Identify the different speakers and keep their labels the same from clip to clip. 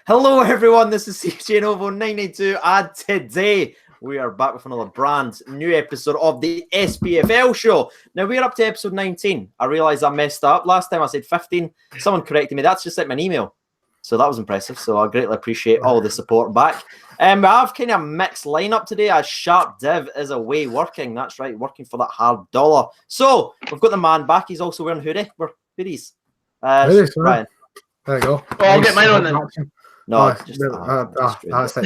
Speaker 1: Hello everyone, this is CJ Novo 992 and today we are back with another brand new episode of the Spfl show. Now we're up to episode 19. I realise I messed up. Last time I said 15. Someone corrected me. That's just like my email. So that was impressive. So I greatly appreciate all the support back. We have kind of a mixed lineup today as Sharp Div is away working. That's right, working for that hard dollar. So we've got the man back. He's also wearing a hoodie. We're hoodies. Ryan.
Speaker 2: There you go.
Speaker 3: Oh, I'll get mine on then.
Speaker 1: No,
Speaker 2: that's it.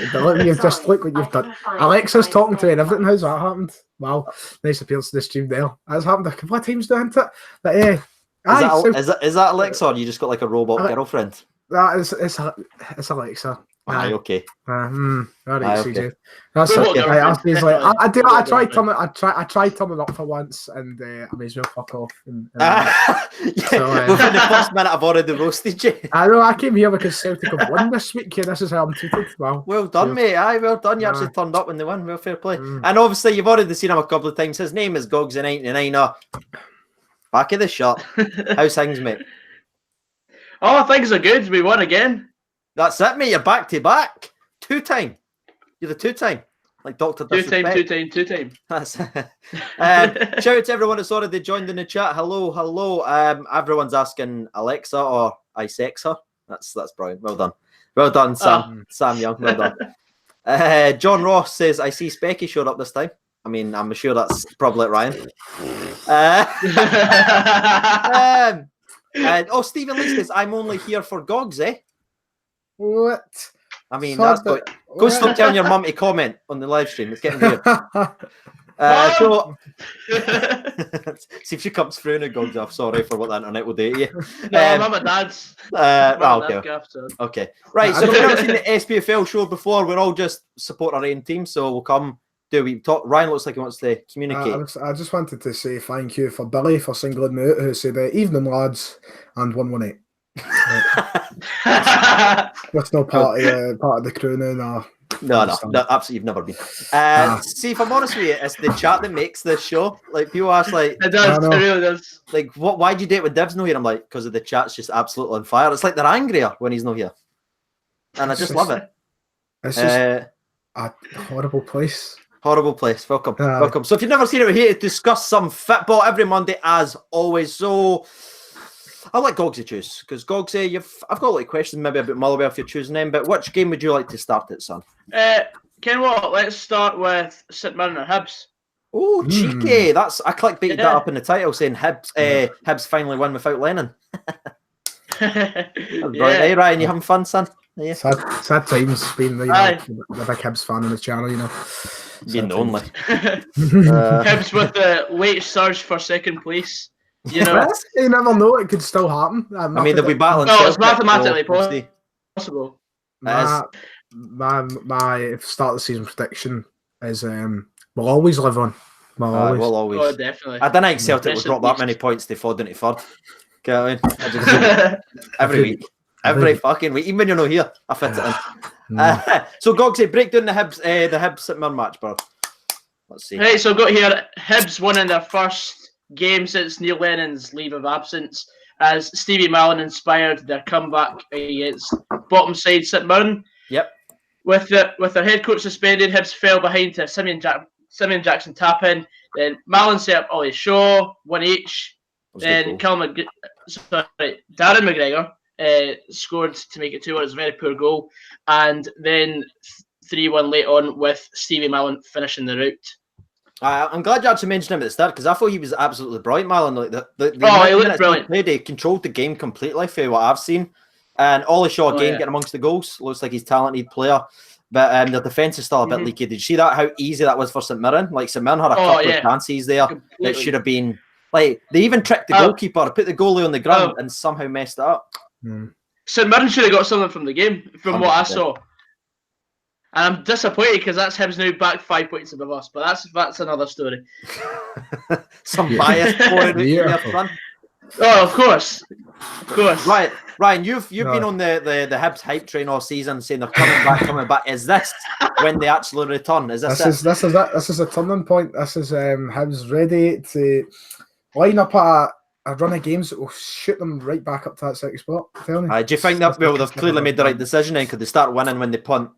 Speaker 2: Just look what you've done. Alexa's talking to me and everything. How's that happened? Wow, nice appeals to the stream there. That's happened a couple of times, hasn't it? But
Speaker 1: is that Alexa or you just got like a robot girlfriend?
Speaker 2: That is it's Alexa.
Speaker 1: Okay.
Speaker 2: Right,
Speaker 1: okay.
Speaker 2: That's it. He's like, I tried tumming up for once, and I may as well fuck off. Within the first minute, I've already roasted you. I know. I came here because Celtic have won this week. This is how I'm treated.
Speaker 1: Well done, mate. Well done. You actually turned up when they won. Well, fair play. And obviously, you've already seen him a couple of times. His name is Gogsy99. Back of the shot. How's things, mate?
Speaker 3: Oh, things are good. We won again.
Speaker 1: That's it, mate. You're back to back. Two-time. You're the two-time. Like Dr.
Speaker 3: Two-time.
Speaker 1: That's shout out to everyone that's already joined in the chat. Hello. Everyone's asking Alexa or I sex her. That's brilliant. Well done, Sam. Sam Young. Well done. John Ross says, I see Specky showed up this time. I mean, I'm sure that's probably Ryan. Stephen Lee says, I'm only here for Gogs, eh?
Speaker 2: What?
Speaker 1: I mean, that's good. Go stop telling your mum to comment on the live stream. It's getting weird. See if she comes through and it goes off. Sorry for what the internet will do to you.
Speaker 3: No, mum and dad's.
Speaker 1: Okay. Right, so if you've never seen the SPFL show before, we're all just support our own team, so we'll come. We talk. Ryan looks like he wants to communicate.
Speaker 2: I just wanted to say thank you for Billy for singling me out, who said, evening lads, and 118. That's no part of the crew now.
Speaker 1: No, absolutely, you've never been. See, if I'm honest with you, it's the chat that makes this show. Like, people ask, like,
Speaker 3: it does, it really does.
Speaker 1: Like, why'd you date with Div's not here? I'm like, because of the chat's just absolutely on fire. It's like they're angrier when he's not here, and I just love it.
Speaker 2: It's just a horrible place.
Speaker 1: Horrible place. Welcome. So if you've never seen it, we're here to discuss some football every Monday, as always. So I'll let Gogsy choose, because Gogsy, I've got a lot of questions maybe about Motherwell if you're choosing them, but which game would you like to start it, son?
Speaker 3: Ken, what? Let's start with St Mirren or Hibs.
Speaker 1: Oh, cheeky. I clickbaited that up in the title saying Hibs finally won without Lennon. Hey, Ryan, you having fun, son? Yeah.
Speaker 2: Sad times being the big Hibs fan on the channel,
Speaker 1: Being the only.
Speaker 3: Hibs with the late surge for second place. You
Speaker 2: never know, it could still happen.
Speaker 1: I mean, they'll be battling.
Speaker 3: No, it's mathematically possible.
Speaker 2: My start of the season prediction is we'll always live on.
Speaker 1: We'll always.
Speaker 3: Oh, definitely.
Speaker 1: I don't think Celtic will drop that many points to fall into third. Get what I mean? Every fucking week, even when you're not here, I fit it in. So, Gogsy, break down the Hibs St Mirren match, bro. Let's see.
Speaker 3: Right, so I've got here Hibs winning their first game since Neil Lennon's leave of absence, as Stevie Mallon inspired their comeback against bottom side St Mirren.
Speaker 1: Yep.
Speaker 3: With their head coach suspended, Hibs fell behind to Simeon Jackson tap in. Then Mallon set up Ollie Shaw, 1 each. Then Darren McGregor scored to make it 2-1. It was a very poor goal. And then 3-1 late on with Stevie Mallon finishing the route.
Speaker 1: I'm glad you actually mentioned him at the start, because I thought he was absolutely brilliant, Mallon. Like
Speaker 3: he looked brilliant.
Speaker 1: He controlled the game completely for what I've seen. And Ollie Shaw again getting amongst the goals. Looks like he's a talented player. But the defence is still a bit leaky. Did you see that? How easy that was for St Mirren? Like, St Mirren had a couple of chances there that should have been... Like, they even tricked the goalkeeper, put the goalie on the ground and somehow messed it up.
Speaker 3: St Mirren should have got something from the game, from 100%. What I saw. And I'm disappointed because that's Hibs now back 5 points above us, but that's another story.
Speaker 1: Some bias pouring out front.
Speaker 3: Oh, of course.
Speaker 1: Right, Ryan, you've been on the Hibs hype train all season, saying they're coming back. Is this when they actually return? This
Speaker 2: is a turning point. This is Hibs ready to line up a run of games that will shoot them right back up to that second spot.
Speaker 1: Do you think that they've clearly made the right decision then? Could they start winning when they punt?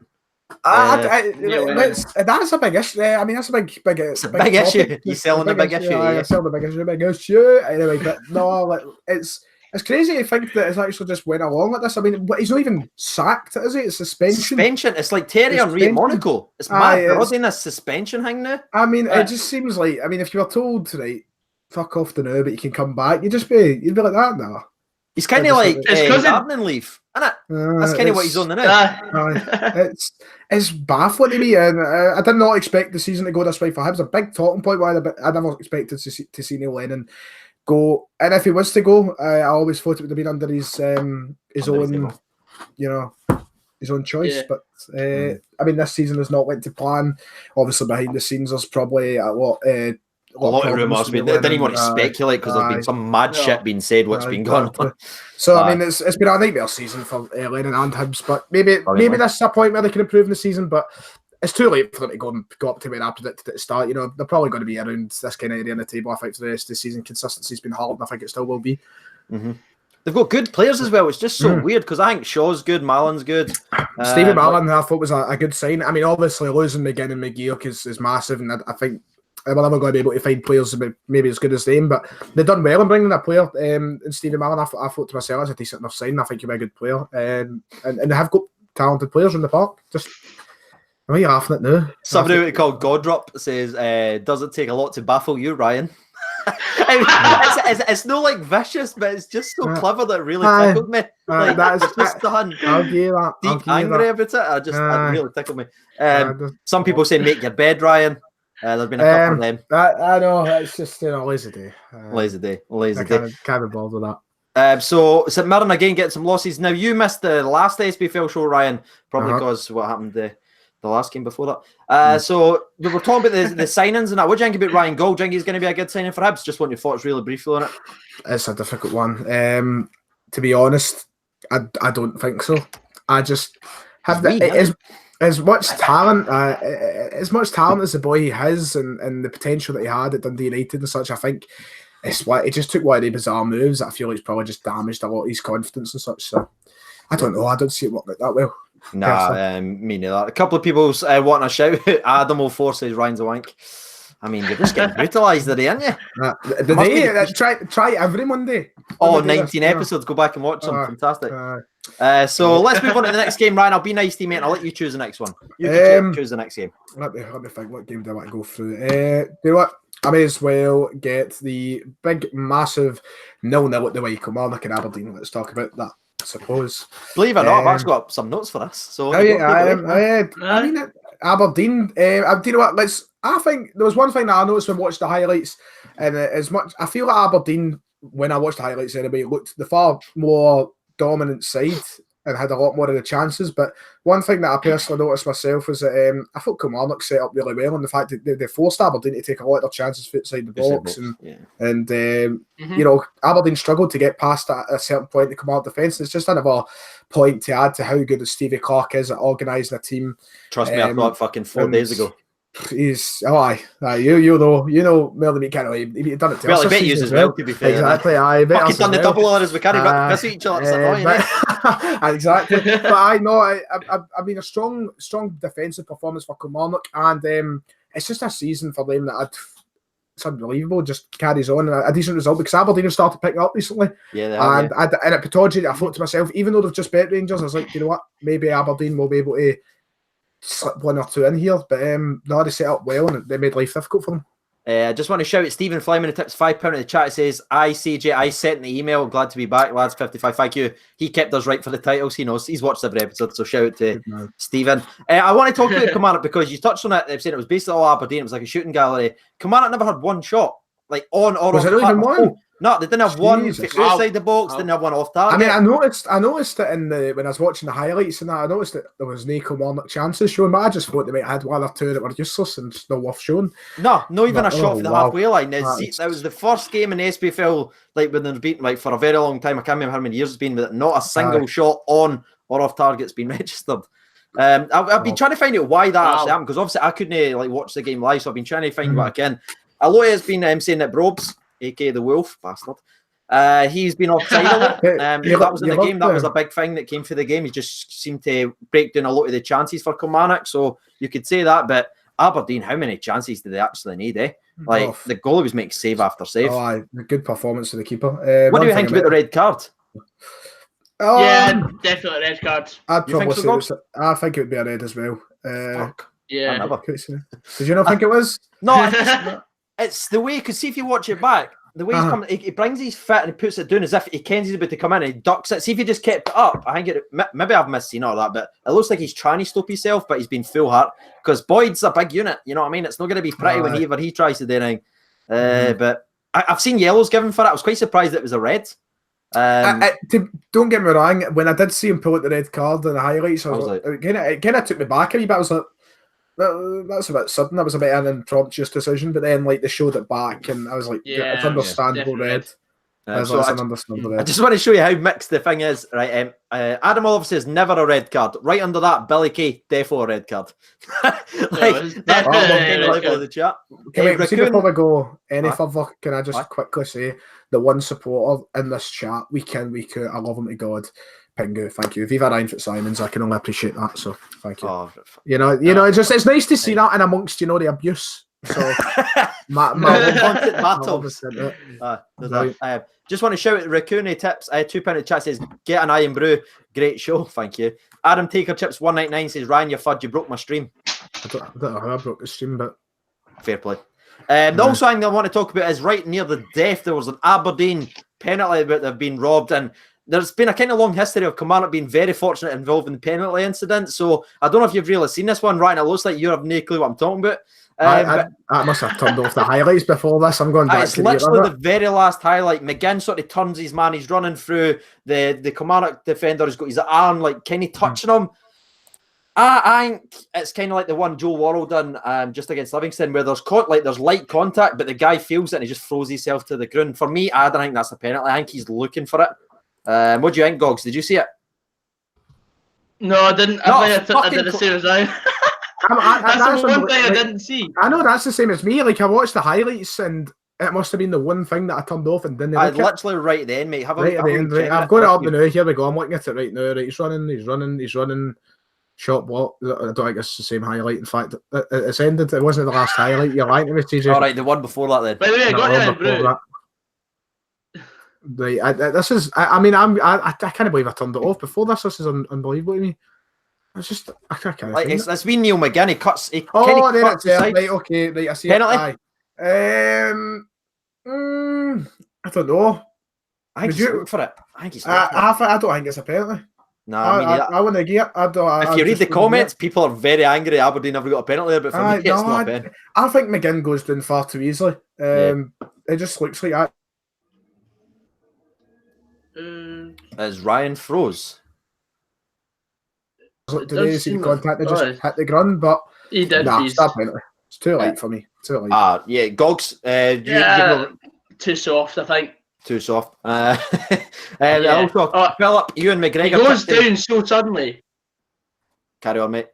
Speaker 2: That's a big issue. I mean, that's a big
Speaker 1: issue. You selling the big issue?
Speaker 2: Yeah, selling the big issue. Anyway, but no, it's crazy to think that it's actually just went along like this. I mean, he's not even sacked, is he? It's suspension.
Speaker 1: It's like Terry and Ray Monaco. It's mad. They're all doing this suspension thing now.
Speaker 2: I mean, it just seems like. I mean, if you were told tonight, fuck off the now, but you can come back, you'd be like that now.
Speaker 1: He's kind of like gardening leave, isn't it? That's kind of what he's on the now.
Speaker 2: It's baffling to me, and I did not expect the season to go this way for him. It's a big talking point. Why I never expected to see Neil Lennon go, and if he was to go, I always thought it would have been under his own, his own choice. Yeah. But I mean, this season has not went to plan. Obviously, behind the scenes, there's probably a lot of rumours.
Speaker 1: I didn't even want to speculate because there's been some mad shit being said. What's been going on?
Speaker 2: So I mean, it's been a nightmare season for Lennon and Hibs. But maybe this is a point where they can improve in the season. But it's too late for them to go up to where I predicted at the start. You know, they're probably going to be around this kind of area on the table. I think for the rest of the season, consistency's been hard, and I think it still will be.
Speaker 1: Mm-hmm. They've got good players as well. It's just so weird because I think Shaw's good, Mallon's good.
Speaker 2: Stevie Mallon, I thought was a good sign. I mean, obviously losing McGinn and McGeoch is massive, and I think we're never going to be able to find players maybe as good as them, but they've done well in bringing a player in Stevie Mallon. I thought to myself, that's a decent enough sign. I think he'll be a good player, and they have got talented players in the park. Just why are you laughing at now?
Speaker 1: Somebody called Godrop says, "Does it take a lot to baffle you, Ryan?" I mean, it's not like vicious, but it's just so clever that it really tickled me. Like, that is just
Speaker 2: I'll give that.
Speaker 1: Deep angry about it. It really tickled me. Some people say, "Make your bed, Ryan." There's been a couple of them.
Speaker 2: I know, it's just lazy day.
Speaker 1: Lazy day.
Speaker 2: Can't be bothered with that.
Speaker 1: So St Mirren again getting some losses. Now you missed the last SPFL show, Ryan, probably because what happened the last game before that. So we were talking about the signings and that. What do you think about Ryan Gold? Do you think he's going to be a good signing for Hibs? Just want your thoughts really briefly on it.
Speaker 2: It's a difficult one. To be honest, I don't think so. I just have as much talent as the boy he has and the potential that he had at Dundee United and such. I think he just took one of the bizarre moves that I feel like it's probably just damaged a lot of his confidence and such. So I don't know. I don't see it working out that well.
Speaker 1: Nah, me neither. A couple of people wanting a shout out. Adam 04 says Ryan's a wank. I mean, you're just getting brutalised today, aren't you?
Speaker 2: Try every Monday.
Speaker 1: 19 episodes. Go back and watch them. Fantastic. So let's move on to the next game, Ryan. I'll be nice to you, mate. I'll let you choose the next one. You can choose the next game.
Speaker 2: Let me think. What game do I want to go through? Do you know what? I may as well get the big, massive 0-0 at the way Kilmarnock and Aberdeen. Let's talk about that, I suppose.
Speaker 1: Believe it or not, I've actually got some notes for this. So
Speaker 2: I mean, Aberdeen. Do you know what? I think there was one thing that I noticed when I watched the highlights, and I feel like Aberdeen, when I watched the highlights anyway, looked the far more dominant side and had a lot more of the chances. But one thing that I personally noticed myself was that I thought Kilmarnock set up really well, and the fact that they forced Aberdeen to take a lot of their chances outside the box, you know, Aberdeen struggled to get past that at a certain point to come out defence. It's just another point to add to how good Stevie Clarke is at organising a team.
Speaker 1: Trust me, I thought fucking 4 days ago.
Speaker 2: He's you know more than me, can't he done it to us.
Speaker 1: Well, I bet you as well, to be fair.
Speaker 2: Exactly, I bet
Speaker 1: he's done the double on us. We can't even piss each other. It's annoying,
Speaker 2: exactly. But I know I mean a strong defensive performance for Kilmarnock, and it's just a season for them that it's unbelievable. Just carries on a decent result because Aberdeen have started picking up recently.
Speaker 1: Yeah,
Speaker 2: and at Pataudry, I thought to myself, even though they've just bet Rangers, I was like, you know what, maybe Aberdeen will be able to slip one or two in here, but no, they set up well and they made life difficult for them.
Speaker 1: I just want to shout at Stephen Flyman, who tips £5 in the chat. It says, CJ, I sent the email. Glad to be back, lads. 55. Thank you. He kept us right for the titles. He knows. He's watched every episode, so shout out to Stephen. I want to talk about Kilmarnock because you touched on it. They've said it was basically all Aberdeen. It was like a shooting gallery. Kilmarnock never had one shot, like on or off.
Speaker 2: Was it even one?
Speaker 1: No, they didn't have one outside the box. Didn't have one off target.
Speaker 2: I mean, I noticed that when I was watching the highlights and that, I noticed that there was no Kilmarnock chances shown, but I just thought they might have had one or two that were useless and just not worth showing.
Speaker 1: No, not even a shot for the halfway line. That was the first game in the SPFL, like when they've beaten for a very long time. I can't remember how many years it's been, but not a single shot on or off target's been registered. I've been trying to find out why that actually happened because obviously I couldn't watch the game live, so I've been trying to find what I can. A lot has been saying that Brobes, aka the Wolf bastard, He's been offside a lot. That was in the game. That was a big thing that came for the game. He just seemed to break down a lot of the chances for Kilmarnock. So you could say that. But Aberdeen, how many chances did they actually need? Like the goalie was making save after save.
Speaker 2: Oh, good performance of the keeper.
Speaker 1: What do you think about the red card?
Speaker 3: Yeah, definitely red card.
Speaker 2: I'd probably say I think it would be a red as well.
Speaker 1: Fuck.
Speaker 3: Yeah.
Speaker 2: Did you not think it was?
Speaker 1: No, it's the way. Because see if you watch it back, the way he's coming, he brings his foot and he puts it down as if he kens he's about to come in and he ducks it. See if he just kept it up. I think maybe I've missed seeing all that, but it looks like he's trying to stop himself, but he's been full heart because Boyd's a big unit. You know what I mean? It's not going to be pretty whenever he tries to do anything. But I've seen yellows given for it. I was quite surprised it was a red.
Speaker 2: Don't get me wrong. When I did see him pull out the red card in the highlights, it kind of took me back a wee bit. I was like, that's a bit sudden. That was a bit of an impromptu decision, but then they showed it back, and I was like, it's understandable red. I just want to show you how mixed the thing is, right? Adam Oliver says never a red card. Right under that, Billy Kay, defo a red card. The chat. Before we go any further, can I just quickly say the one supporter in this chat, week in, week out, I love him to God. Pingu, thank you. Viva Ryan Fitzsimons, I can only appreciate that. So thank you. It's nice to see that in amongst the abuse. So
Speaker 1: just want to shout at Raccoon tips. £2 in the chat says get an iron brew. Great show, thank you. Adam Taker Chips 199 says Ryan, you fudge, you broke my stream.
Speaker 2: I don't know how I broke the stream, but
Speaker 1: fair play. The also thing I want to talk about is right near the death there was an Aberdeen penalty that they've been robbed, and there's been a kind of long history of Kilmarnock being very fortunate involved in the penalty incident. So I don't know if you've really seen this one, Ryan. It looks like you have no clue what I'm talking about.
Speaker 2: I must have turned off the highlights before this. I'm going back
Speaker 1: it's literally the very last highlight. McGinn sort of turns his man. He's running through the Kilmarnock defender. He's got his arm like kind of touching him. I think it's kind of like the one Joe Worrell done just against Livingston, where there's light contact, but the guy feels it and he just throws himself to the ground. For me, I don't think that's a penalty. I think he's looking for it. What do you think, Gogs? Did you see it?
Speaker 3: No, I didn't. I did the same as I. That's the one thing I didn't see.
Speaker 2: I know that's the same as me. Like I watched the highlights and it must have been the one thing that I turned off and didn't.
Speaker 1: Literally right at the end, mate. I've got
Speaker 2: it up now. Here we go. I'm looking at it right now. Right, he's running. Shot block. I don't think it's the same highlight. In fact, it's ended. It wasn't the last highlight. You're lying to me, TJ.
Speaker 1: All right, the one before that then.
Speaker 3: By the way, I got it.
Speaker 2: Right, this is. I can't believe I turned it off before this. This is unbelievable to me. It's just I can't.
Speaker 1: Like it's been Neil McGinn. He cuts. Then
Speaker 2: it's there. Right, okay, right. I see
Speaker 1: penalty.
Speaker 2: I don't know.
Speaker 1: I think he's looking for it. I think he's.
Speaker 2: I don't think it's a penalty.
Speaker 1: No,
Speaker 2: I wouldn't agree.
Speaker 1: If you read the comments, people are very angry. Aberdeen never got a penalty there, but for me, it's not a penalty.
Speaker 2: I think McGinn goes down far too easily. It just looks like that.
Speaker 1: As Ryan froze.
Speaker 2: Today, see the contact, they just hit the ground, but
Speaker 3: he did.
Speaker 2: It's too late for me. Too late.
Speaker 1: Yeah, Gogs.
Speaker 3: Too soft, I think.
Speaker 1: Too soft. Also, Philip, you and McGregor.
Speaker 3: He goes down so suddenly.
Speaker 1: Carry on, mate.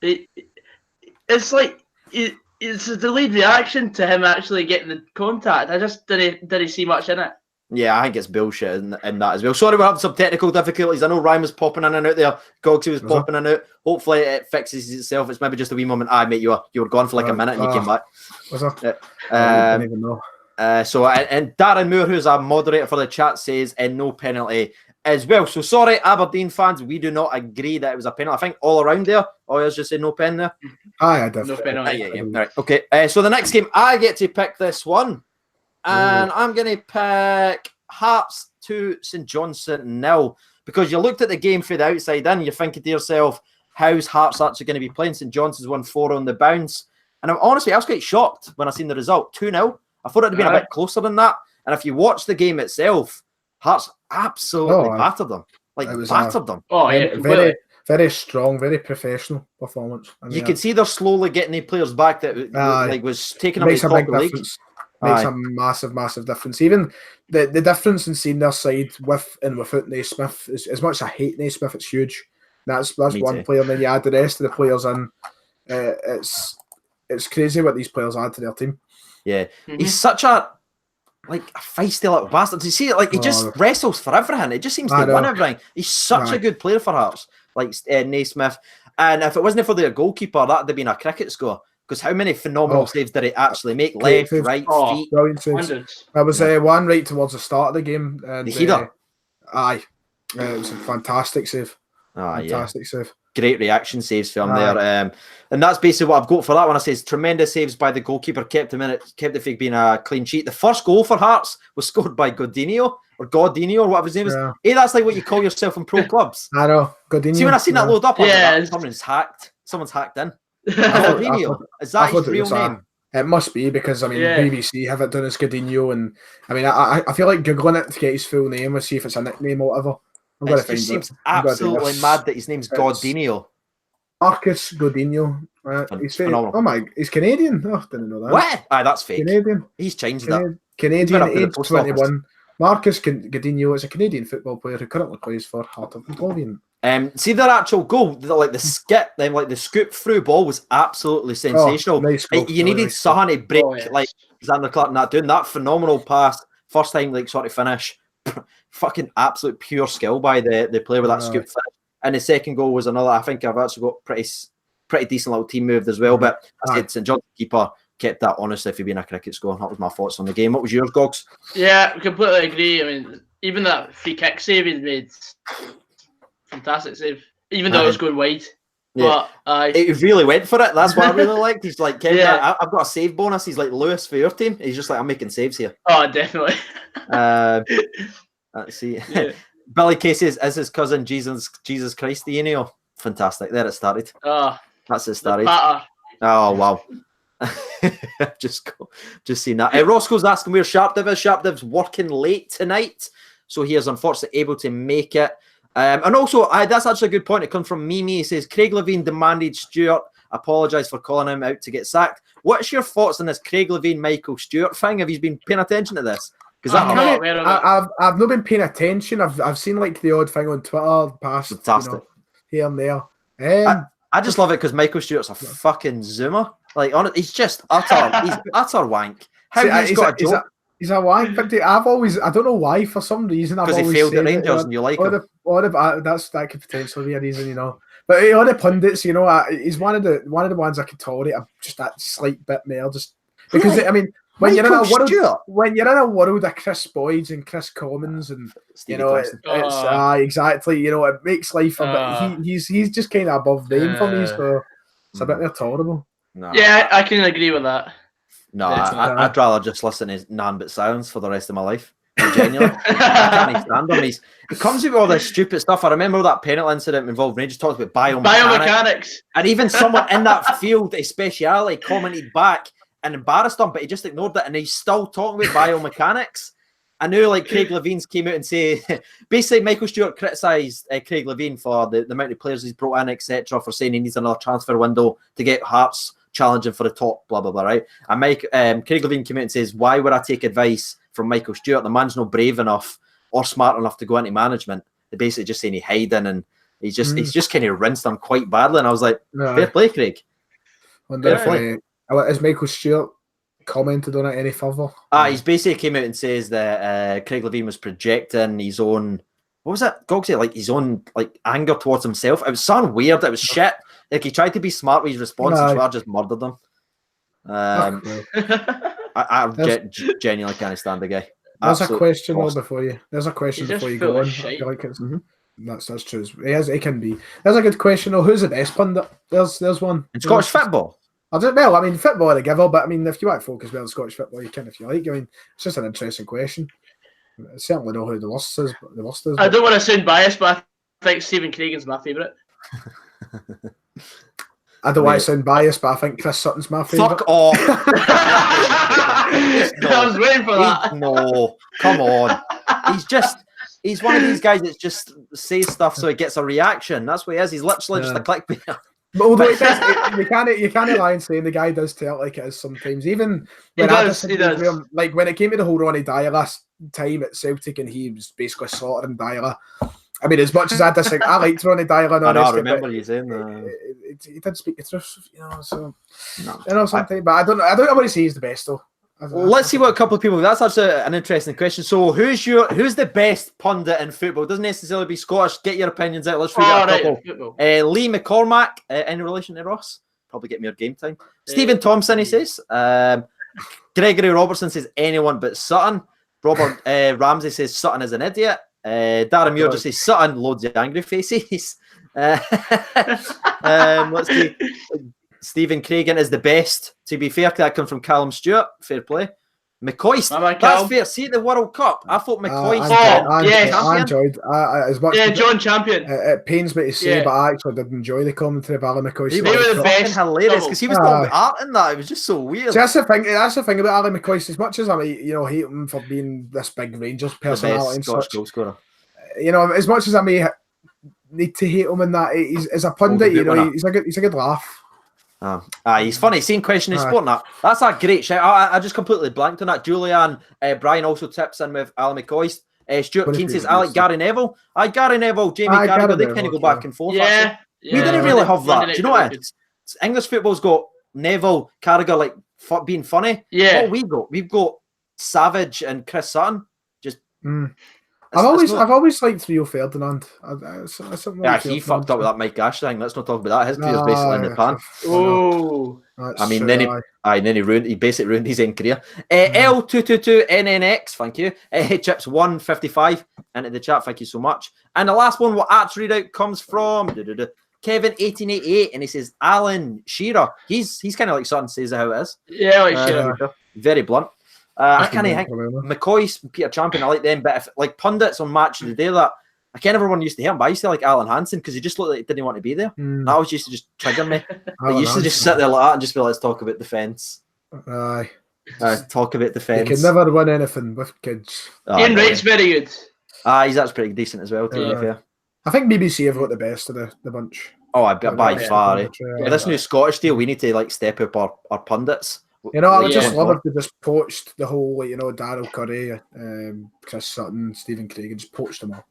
Speaker 3: It's like it's a delayed reaction to him actually getting the contact. I just didn't see much in it.
Speaker 1: Yeah, I think it's bullshit in that as well. Sorry, we're having some technical difficulties. I know Ryan was popping in and out there. Gogsy was popping in and out. Hopefully it fixes itself. It's maybe just a wee moment. Mate, you were gone for like a minute and you came back.
Speaker 2: Was that? I don't even know.
Speaker 1: And Darren Moore, who's a moderator for the chat, says no penalty as well. So sorry, Aberdeen fans, we do not agree that it was a penalty. I think all around there, I was just saying no pen there.
Speaker 2: I did.
Speaker 3: No penalty.
Speaker 1: Yeah. Right. Okay. So the next game, I get to pick this one, and I'm going to pick Hearts 2, St Johnstone 0, because you looked at the game from the outside in, you're thinking to yourself, how's Hearts actually going to be playing? St Johnstone's won 4 on the bounce, and I was quite shocked when I seen the result, 2-0. I thought it would have been a bit closer than that. And if you watch the game itself, Hearts absolutely battered them. Battered them.
Speaker 3: Oh, yeah.
Speaker 2: Very, very strong, very professional performance.
Speaker 1: You can see they're slowly getting the players back that was taking them to the top of the league.
Speaker 2: Makes a massive difference. Even the difference in seeing their side with and without Naismith is, as much as I hate Naismith, it's huge. That's one player, and then you add the rest of the players in. It's crazy what these players add to their team.
Speaker 1: Yeah, he's such a like a feisty little bastard. You see it, like he just wrestles for everything. It just seems to win everything. He's such a good player for Hearts, like Naismith. And if it wasn't for their goalkeeper, that'd have been a cricket score. Because how many phenomenal saves did he actually make? Left, right, feet.
Speaker 2: Brilliant saves. There was one right towards the start of the game. And,
Speaker 1: the header.
Speaker 2: Aye. It was a fantastic save. Fantastic save.
Speaker 1: Great reaction saves for him there. And that's basically what I've got for that one. I says tremendous saves by the goalkeeper, kept him in it, kept it from being a clean sheet. The first goal for Hearts was scored by Godinho or whatever his name is. Hey, that's like what you call yourself in pro clubs.
Speaker 2: I know. Godinho.
Speaker 1: See, when I seen that load up, I was like, someone's hacked in. Godinho. Is that his real name?
Speaker 2: It must be, because I mean BBC have it done as Godinho, and I mean I feel like googling it to get his full name and see if it's a nickname or whatever.
Speaker 1: It just seems absolutely mad that his name's Godinho.
Speaker 2: Marcus Godinho. He's Canadian. Oh, didn't know that.
Speaker 1: What? That's fake. Canadian. He's changed that.
Speaker 2: Canadian, age 21. Marcus Godinho is a Canadian football player who currently plays for Heart of Midlothian.
Speaker 1: See their actual goal, like the skip, like the scoop through ball was absolutely sensational.
Speaker 2: Nice goal.
Speaker 1: You needed someone to break like Xander Clark and that, doing that phenomenal pass, first time like sort of finish. Fucking absolute pure skill by the player with that scoop finish. And the second goal was another. I think I've actually got pretty decent little team moved as well. But I said St John's keeper kept that honestly for being a cricket score. That was my thoughts on the game. What was yours, Gogs?
Speaker 3: Yeah, I completely agree. I mean, even that free kick save he made, fantastic save. Even though it was going wide.
Speaker 1: Yeah, but it really went for it. That's what I really liked. He's like, I've got a save bonus. He's like Lewis for your team. He's just like, I'm making saves here.
Speaker 3: Oh, definitely.
Speaker 1: Let's see. Yeah. Billy Casey is his cousin Jesus Christ, fantastic. There it started.
Speaker 3: Oh,
Speaker 1: that's it started. Oh wow. just seen that. Roscoe's asking where Sharpdiv is. Sharpdiv's working late tonight, so he is unfortunately able to make it. And also, that's actually a good point. It comes from Mimi. He says Craig Levein demanded Stewart apologise for calling him out to get sacked. What's your thoughts on this Craig Levein Michael Stewart thing? Have you been paying attention to this? Because
Speaker 2: I've not been paying attention. I've seen like the odd thing on Twitter past, here and there.
Speaker 1: I just love it because Michael Stewart's a fucking zoomer. Like, he's just utter wank.
Speaker 2: He's a wank. But I don't know why. For some reason,
Speaker 1: because he failed at Rangers and you like him.
Speaker 2: That could potentially be a reason, But all the pundits, he's one of the ones I can tolerate. Just that slight bit more, just because I mean. When you're in a world of Chris Boyds and Chris Commons and exactly, it makes life a bit. He's just kind of above them for me, so it's a bit more tolerable.
Speaker 3: No, yeah, I can agree with that.
Speaker 1: No, I'd rather just listen to none but silence for the rest of my life. Genuinely, I can't stand him. He comes with all this stupid stuff. I remember that penalty incident involved Rangers talked about biomechanics, and even someone in that field, especially, commented back and embarrassed him, but he just ignored it, and he's still talking about biomechanics. I know, like, Craig Levein came out and say, basically, Michael Stewart criticised Craig Levein for the amount of players he's brought in, etc., for saying he needs another transfer window to get Hearts challenging for the top, blah, blah, blah, right? And Craig Levein came out and says, why would I take advice from Michael Stewart? The man's not brave enough or smart enough to go into management. They're basically just saying he's hiding, and he's just kind of rinsed him quite badly, and I was like, fair play, Craig.
Speaker 2: Has Michael Stewart commented on it any further?
Speaker 1: He's basically came out and says that Craig Levein was projecting his own, what was it? Gogsy, like his own like anger towards himself. It was something weird. It was shit. Like he tried to be smart with his responses, so I just murdered him. I genuinely can't stand the guy.
Speaker 2: There's a question before you go on. I feel like it's, that's true. He can be. There's a good question though. Who's the best pundit? There's one.
Speaker 1: In Scottish football.
Speaker 2: Football are a giver, but if you want to focus on Scottish football, you can if you like. It's just an interesting question. I certainly know who the worst is.
Speaker 3: I don't want to sound biased, but I think Stephen Craigan's my favourite.
Speaker 2: I don't want to sound biased, but I think Chris Sutton's my favourite.
Speaker 1: Fuck off!
Speaker 3: I was waiting for that.
Speaker 1: No, come on. He's one of these guys that just says stuff so he gets a reaction. That's what he is. He's literally just a clickbait.
Speaker 2: But although you can't lie and saying the guy does tell it like it is sometimes. Even when he does. Like when it came to the whole Ronnie Dyer last time at Celtic, and he was basically slaughtering Dyer. As much as I disagree, I liked Ronnie Dyer.
Speaker 1: I remember you saying that.
Speaker 2: He did speak the truth, so something. But I don't know what he say he's the best though.
Speaker 1: Let's see what a couple of people. That's actually an interesting question. So, who's the best pundit in football? It doesn't necessarily be Scottish. Get your opinions out. Let's read out a couple. Lee McCormack, any relation to Ross? Probably get me your game time. Stephen Thompson, he says. Gregory Robertson says anyone but Sutton. Robert Ramsey says Sutton is an idiot. Darren Muir just says Sutton, loads of angry faces. Let's see. Stephen Cragen is the best. To be fair, that comes from Callum Stewart. Fair play. McCoist. That's fair. See the World Cup. I thought McCoist.
Speaker 2: I enjoyed as much.
Speaker 3: Yeah, John Champion.
Speaker 2: It pains me to say, but I actually did enjoy the commentary of Alan McCoist.
Speaker 1: He was the best. Hilarious because he was talking about art in that. It was just so weird.
Speaker 2: See, that's the thing about Alan McCoist. As much as I hate him for being this big Rangers personality and such,
Speaker 1: goal scorer.
Speaker 2: As much as I may need to hate him in that, he's as a pundit. He's a good laugh.
Speaker 1: He's funny. Same question is sporting that. That's a great shout. I just completely blanked on that. Julian Brian also tips in with Alan McCoist. Stuart Keane says, I like Gary Neville. Gary Neville, Jamie Carragher, they kind of go back and forth.
Speaker 3: Yeah.
Speaker 1: We didn't really have that. Do you know what? English football's got Neville, Carragher like being funny.
Speaker 3: Yeah.
Speaker 1: What we've got Savage and Chris Sutton. Just
Speaker 2: I've always liked Rio Ferdinand.
Speaker 1: He fucked up with that Mike Ashley thing. Let's not talk about that. His career's basically in the pan.
Speaker 3: Oh,
Speaker 1: I mean, then he basically ruined his own career. L222NNX, thank you. Chips 155 into the chat. Thank you so much. And the last one, what Arts read out comes from Kevin 1888, and he says Alan Shearer. He's kind of like Sutton says how it is.
Speaker 3: Yeah, like Shearer.
Speaker 1: Very blunt. I can't think McCoy, Peter Champion, I like them, but if like pundits on Match of the Day, that I can't everyone used to hear him, but I used to like Alan Hansen because he just looked like he didn't want to be there. That always used to just trigger me. He used to just sit there like that and just be like, let's talk about defence. Talk about defence.
Speaker 2: You can never win anything with kids.
Speaker 3: Ian Wright's very good.
Speaker 1: He's actually pretty decent as well, to be fair.
Speaker 2: I think BBC have got the best of the bunch.
Speaker 1: By far. This new Scottish deal, we need to like step up our pundits.
Speaker 2: I would just love if they just poached the whole, Darryl Curry, Chris Sutton, Stephen Craig, and just poached them all.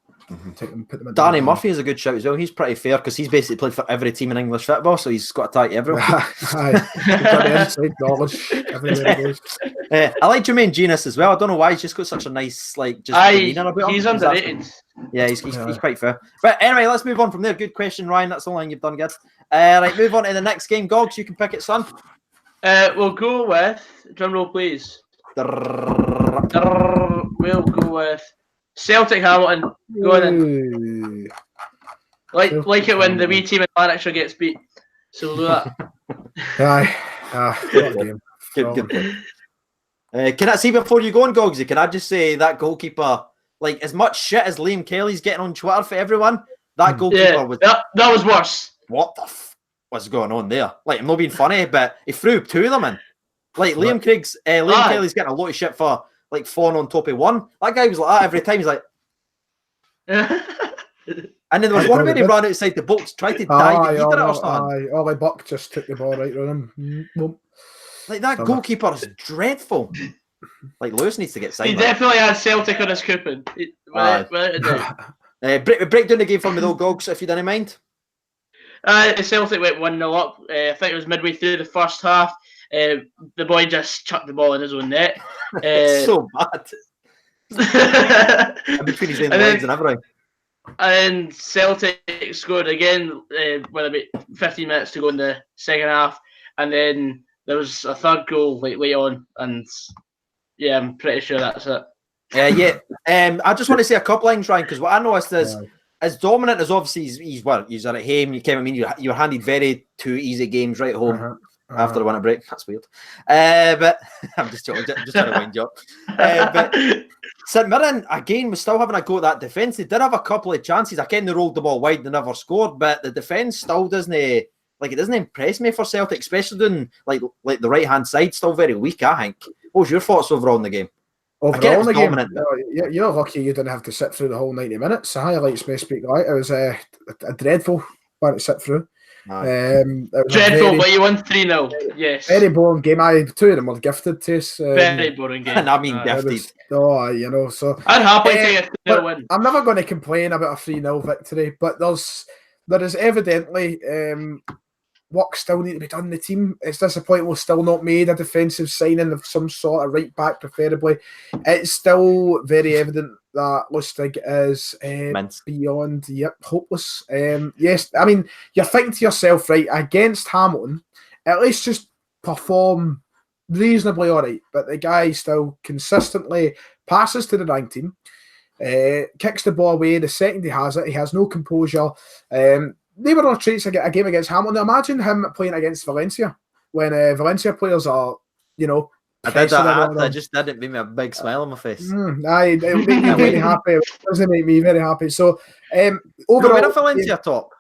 Speaker 2: Put them in
Speaker 1: Danny Murphy is a good shout as well. He's pretty fair because he's basically played for every team in English football, so he's got a tie to everyone.
Speaker 2: He's got the inside knowledge everywhere he goes.
Speaker 1: I like Jermaine Genius as well. I don't know why he's just got such a nice demeanour about him.
Speaker 3: He's underrated.
Speaker 1: Yeah, he's quite fair. But anyway, let's move on from there. Good question, Ryan. That's the only thing you've done good. Right, move on to the next game. Gogs, you can pick it, son.
Speaker 3: We'll go with drum roll, please. We'll go with Celtic Hamilton. Go on. Like it when the wee team in Lanarkshire gets beat. So we'll do that.
Speaker 2: Good game.
Speaker 1: Good. Can I see before you go on, Gogsy? Can I just say that goalkeeper, like as much shit as Liam Kelly's getting on Twitter for everyone, that goalkeeper was
Speaker 3: that was worse.
Speaker 1: What the what's going on there? Like, I'm not being funny, but he threw two of them in. Like Liam Kelly's getting a lot of shit for like falling on top of one. That guy was like that every time. He's like, and then there was one where he ran outside the box, tried to dive. He did it or something.
Speaker 2: Ollie Buck just took the ball right on him.
Speaker 1: Like that goalkeeper is dreadful. Like Lewis needs to get signed.
Speaker 3: He definitely has Celtic on his coupon.
Speaker 1: Break down the game for me though, Gogs, if you don't mind.
Speaker 3: Celtic went 1-0 up. I think it was midway through the first half. The boy just chucked the ball in his own net.
Speaker 1: It's so bad. Between his legs and everything.
Speaker 3: And Celtic scored again with about 15 minutes to go in the second half. And then there was a third goal late on. And yeah, I'm pretty sure that's it.
Speaker 1: I just want to say a couple lines, Ryan, because what I noticed is as dominant as obviously he's at home. You were handed two easy games right at home after the winter break. That's weird, but I'm just joking, just trying to wind you up. But St Mirren again was still having a go at that defence. They did have a couple of chances. I they rolled the ball wide, they never scored, but the defence still doesn't impress me for Celtic, especially doing like the right hand side still very weak. I think. What was your thoughts overall in the game?
Speaker 2: Overall in the game, you're lucky you didn't have to sit through the whole 90 minutes. The highlights may speak right. It was a dreadful one to sit through.
Speaker 3: Dreadful, but you won 3-0. Yes.
Speaker 2: Very boring game. Two of them were gifted to us.
Speaker 3: Very boring game.
Speaker 1: And I mean gifted.
Speaker 2: So
Speaker 3: I'd happily take a 3-0 win.
Speaker 2: I'm never going to complain about a 3-0 victory, but there is evidently work still need to be done. The team, it's disappointing we've still not made a defensive signing of some sort, of right back preferably. It's still very evident that Lustig is beyond hopeless. Yes, I mean, you're thinking to yourself, right, against Hamilton, at least just perform reasonably all right, but the guy still consistently passes to the wrong team, kicks the ball away the second he has it. He has no composure. They were all traits a game against Hamilton. Imagine him playing against Valencia when Valencia players are,
Speaker 1: I did that. I just did. It made me a big smile on my face.
Speaker 2: It'll make me very happy. It doesn't make me very happy. So, overall,
Speaker 1: a Valencia top.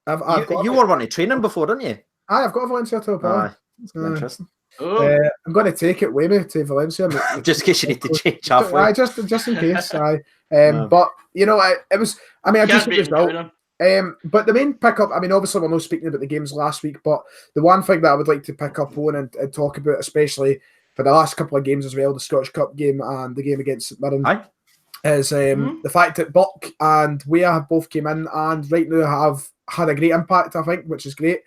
Speaker 1: You were wanting training before, didn't you?
Speaker 2: I've got a Valencia top.
Speaker 1: It's interesting.
Speaker 2: I'm going to take it with me to Valencia,
Speaker 1: just in case you need to change halfway.
Speaker 2: Just in case. But it was. I mean, I just result. But the main pickup, I mean, obviously we're not speaking about the games last week, but the one thing that I would like to pick up on and talk about, especially for the last couple of games as well, the Scottish Cup game and the game against St Mirren, is the fact that Buck and Weah have both came in and right now have had a great impact, I think, which is great.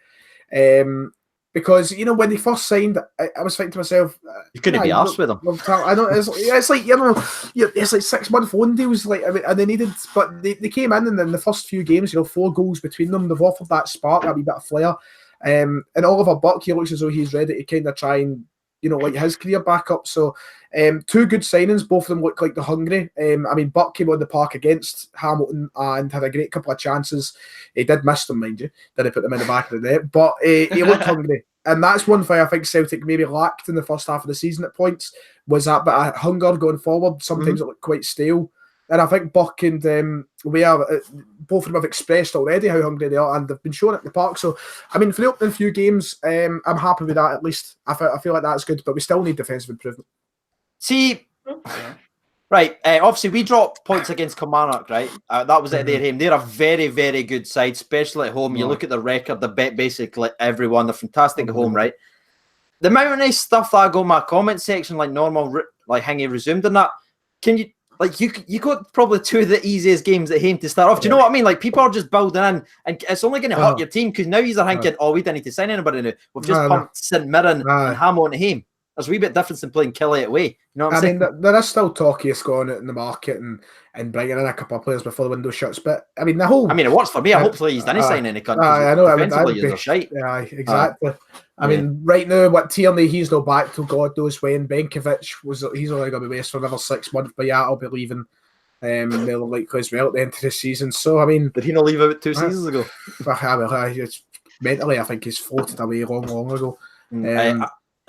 Speaker 2: Because, when they first signed, I was thinking to myself,
Speaker 1: you couldn't be arsed with them.
Speaker 2: I know, it's like, it's like 6-month loan deals, and they needed, but they came in and in the first few games, 4 goals between them, they've offered that spark, that wee bit of flair. And Oliver Buck, he looks as though he's ready to kind of try and, light his career back up. So, 2 good signings, both of them look like they're hungry. I mean, Buck came on the park against Hamilton and had a great couple of chances. He did miss them, mind you. Didn't put them in the back of the net, but he looked hungry. And that's one thing I think Celtic maybe lacked in the first half of the season at points, was that bit of hunger going forward. Sometimes it looked quite stale. And I think Buck and both of them have expressed already how hungry they are, and they've been showing it in the park. So, I mean, for the opening few games, I'm happy with that at least. I feel like that's good, but we still need defensive improvement.
Speaker 1: See, right, obviously we dropped points against Kilmarnock, right? That was at their home. They're a very, very good side, especially at home. You look at the record, they bet basically everyone. They're fantastic at home, right? The amount of nice stuff that I go in my comment section, like normal, like Hingy resumed and that, can you... Like you got probably 2 of the easiest games at home to start off. Do you know what I mean? Like people are just building in, and it's only going to hurt your team because now you're thinking, "Oh, we don't need to sign anybody now. We've just pumped St Mirren and Hamilton at home." There's a wee bit difference than playing Killie away. You know what I'm saying?
Speaker 2: I mean, there is still talk of going out in the market and bringing in a couple of players before the window shuts. But I mean, it works for me. Hopefully, he's didn't sign any countries. I know.
Speaker 1: Defensively, shite.
Speaker 2: Yeah, exactly. I mean, right now, Tierney, he's not back till God knows when. Benkovic he's only going to be wasted for another 6 months. But yeah, I'll be leaving. They're likely as well at the end of the season. So I mean,
Speaker 1: did he not leave about 2 seasons ago?
Speaker 2: It's mentally, I think he's floated away long ago.